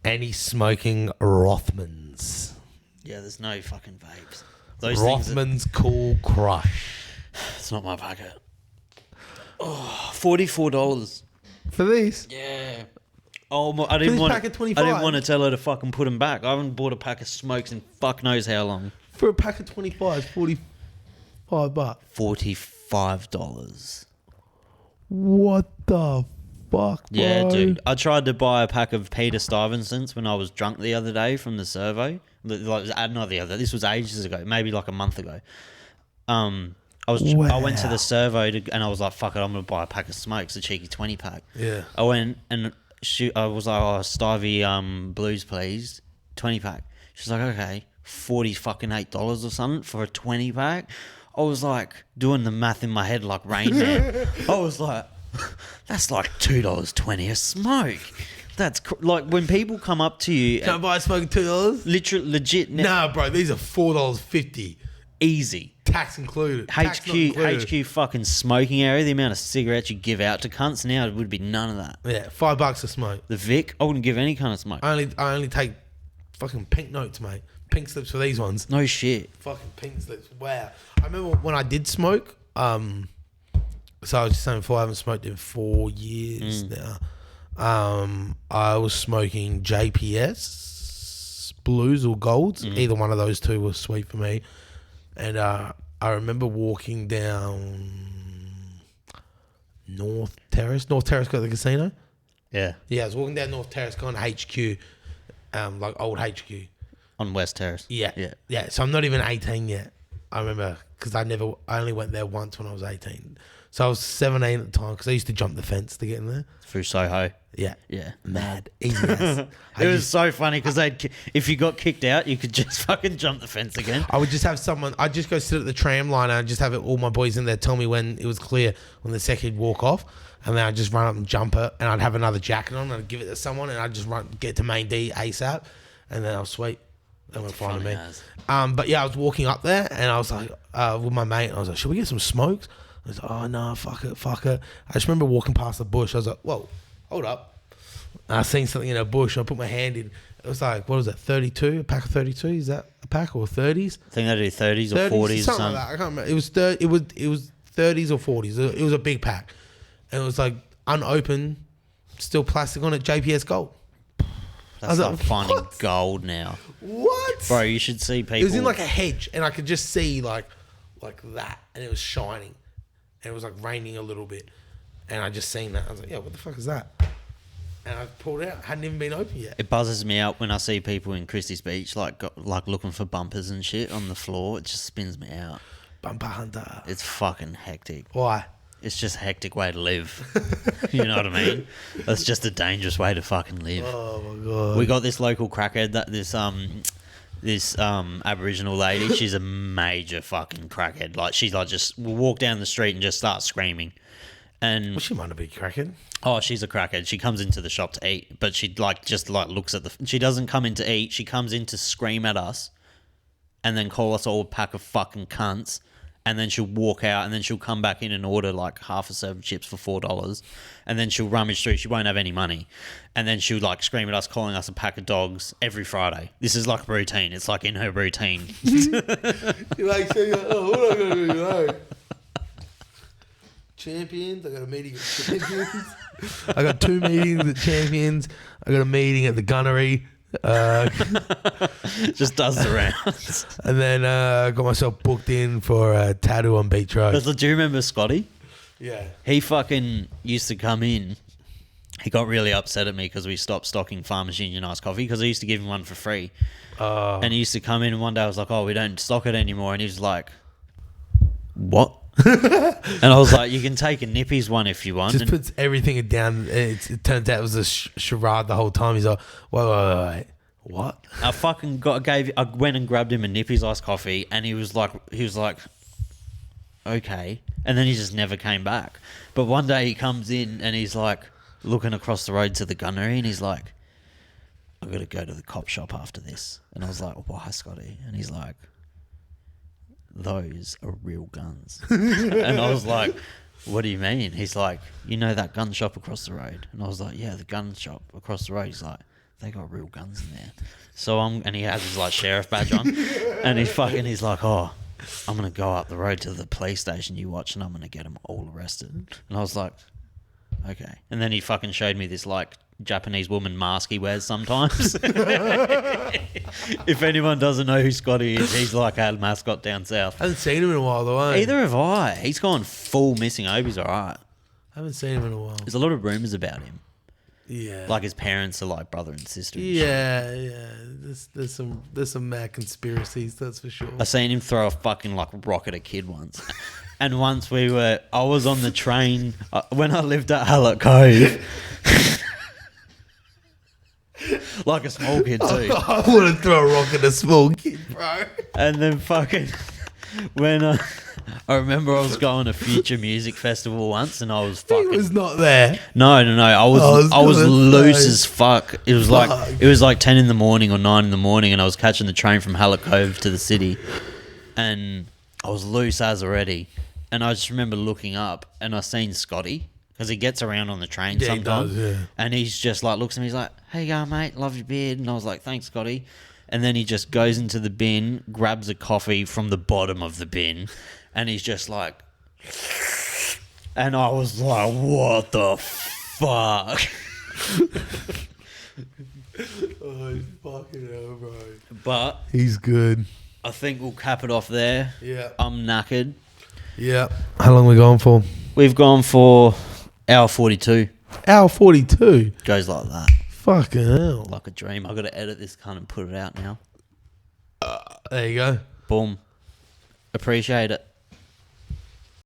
And he's smoking Rothmans. Yeah, there's no fucking vapes. Those things Rothmans Cool Crush. it's not my packet. Oh, $44. For these? Yeah. Oh, I didn't this want. pack of I 25? didn't want to tell her to fucking put them back. I haven't bought a pack of smokes in fuck knows how long. For a pack of 25, it's $45. $45. What the fuck, bro? Yeah, dude. I tried to buy a pack of Peter Stuyvesant's when I was drunk the other day from the servo. Like, not the other. This was ages ago, maybe like a month ago. I went to the servo and I was like, "Fuck it, I'm gonna buy a pack of smokes, a cheeky 20-pack." Yeah. I went and I was like, "Oh, Stivey blues, please, 20-pack." She's like, "Okay, $48 or something for a 20-pack." I was like doing the math in my head like Rain Man. I was like, that's like $2.20 a smoke. That's like when people come up to you. Can I buy a smoke at $2? Literally, legit. Nah, bro, these are $4.50. Easy. Tax included. Tax not included. HQ fucking smoking area. The amount of cigarettes you give out to cunts now would be none of that. Yeah, $5 a smoke. The Vic, I wouldn't give any kind of smoke. I only take fucking pink notes, mate. Pink slips for these ones. No shit. Fucking pink slips. Wow. I remember when I did smoke. So I was just saying before, I haven't smoked in 4 years now. I was smoking JPS blues or golds. Either one of those two was sweet for me. And I remember walking down North Terrace. North Terrace got the casino. Yeah. Yeah, I was walking down North Terrace going to HQ, like old HQ. On West Terrace. Yeah. Yeah. Yeah. So I'm not even 18 yet. I remember because I only went there once when I was 18. So I was 17 at the time because I used to jump the fence to get in there. Through Soho. Yeah. Yeah. Mad. Easy ass. It was so funny because if you got kicked out, you could just fucking jump the fence again. I would just have I'd just go sit at the tram line and I'd just have all my boys in there tell me when it was clear, when the second walk off. And then I'd just run up and jump it and I'd have another jacket on and I'd give it to someone and I'd just get to main D ASAP. And then I was sweet. They weren't finding me. But yeah, I was walking up there and I was like, with my mate, and I was like, should we get some smokes? I was like, oh no, fuck it. I just remember walking past the bush. I was like, whoa, hold up. And I seen something in a bush and I put my hand in. It was like, what was it, 32? A pack of 32? Is that a pack or 30s? I think they do 30s or 40s or something. Like that. I can't remember. It was 30s or 40s. It was a big pack. And it was like unopened, still plastic on it, JPS gold. That's like like, finding what? gold now. What? Bro, you should see people. It was in like a hedge and I could just see like that and it was shining and it was like raining a little bit and I just seen that. I was like, yeah, what the fuck is that? And I pulled it out. Hadn't even been open yet. It buzzes me out when I see people in Christie's Beach like looking for bumpers and shit on the floor. It just spins me out. Bumper hunter. It's fucking hectic. Why? it's just a hectic way to live. You know what I mean? That's just a dangerous way to fucking live. Oh my god. We got this local crackhead that this Aboriginal lady. She's a major fucking crackhead. Like she's like just will walk down the street and just start screaming. And Well, she might have been cracking. oh, she's a crackhead. She comes into the shop to eat, but she just looks at the. She doesn't come in to eat. She comes in to scream at us, and then call us all a pack of fucking cunts. And then she'll walk out, and then she'll come back in and order like half a serve of chips for $4, and then she'll rummage through. She won't have any money, and then she'll like scream at us, calling us a pack of dogs every Friday. This is like routine. It's like in her routine. You're like, oh, what am I gonna do today? Champions. I got a meeting at Champions. I got 2 meetings at Champions. I got a meeting at the Gunnery. Just does the rounds. And then I got myself booked in for a tattoo on Beach Road. Do you remember Scotty? Yeah. He fucking used to come in. He got really upset at me because we stopped stocking Farmers Union iced coffee because I used to give him one for free. And he used to come in and one day I was like, oh, we don't stock it anymore. And he was like, what? And I was like, you can take a Nippy's one if you want. Just puts everything down. It turns out it was a charade the whole time. He's like, wait. What? I fucking I went and grabbed him a Nippy's iced coffee, and he was like, okay, and then he just never came back. But one day he comes in and he's like looking across the road to the Gunnery, and he's like, I've got to go to the cop shop after this. And I was like, why, Scotty? And he's like, those are real guns. And I was like, what do you mean? He's like, you know that gun shop across the road? And I was like, yeah, the gun shop across the road. He's like, they got real guns in there. So and he has his like sheriff badge on, and he's like, oh, I'm gonna go up the road to the police station you watch, and I'm gonna get them all arrested. And I was like, okay. And then he fucking showed me this like Japanese woman mask he wears sometimes. If anyone doesn't know who Scotty is, he's like our mascot down south. I haven't seen him in a while though. Either have I. He's gone full missing. I hope he's alright. I haven't seen him in a while. There's a lot of rumours about him. Yeah. Like his parents are like brother and sister. And yeah. There's some mad conspiracies, that's for sure. I seen him throw a fucking like rock at a kid once. And once I was on the train when I lived at Hallee Cove. Like a small kid too. I wouldn't throw a rock at a small kid, bro. And then fucking when I remember I was going to Future Music Festival once, and I was fucking. He was not there. No. I was loose as fuck. It was like 10 in the morning or 9 in the morning, and I was catching the train from Hallee Cove to the city, and I was loose as already. And I just remember looking up, and I seen Scotty because he gets around on the train sometimes, he does, yeah. And he's just like looks at me, he's like, "Hey, you going, mate? Love your beard." And I was like, "Thanks, Scotty." And then he just goes into the bin, grabs a coffee from the bottom of the bin, and he's just like... And I was like, what the fuck? Oh, he's fucking hell, bro. But... He's good. I think we'll cap it off there. Yeah. I'm knackered. Yeah. How long are we going for? We've gone for hour 42. Hour 42? Goes like that. Fucking hell. Like a dream. I've got to edit this cunt and put it out now. There you go. Boom. Appreciate it.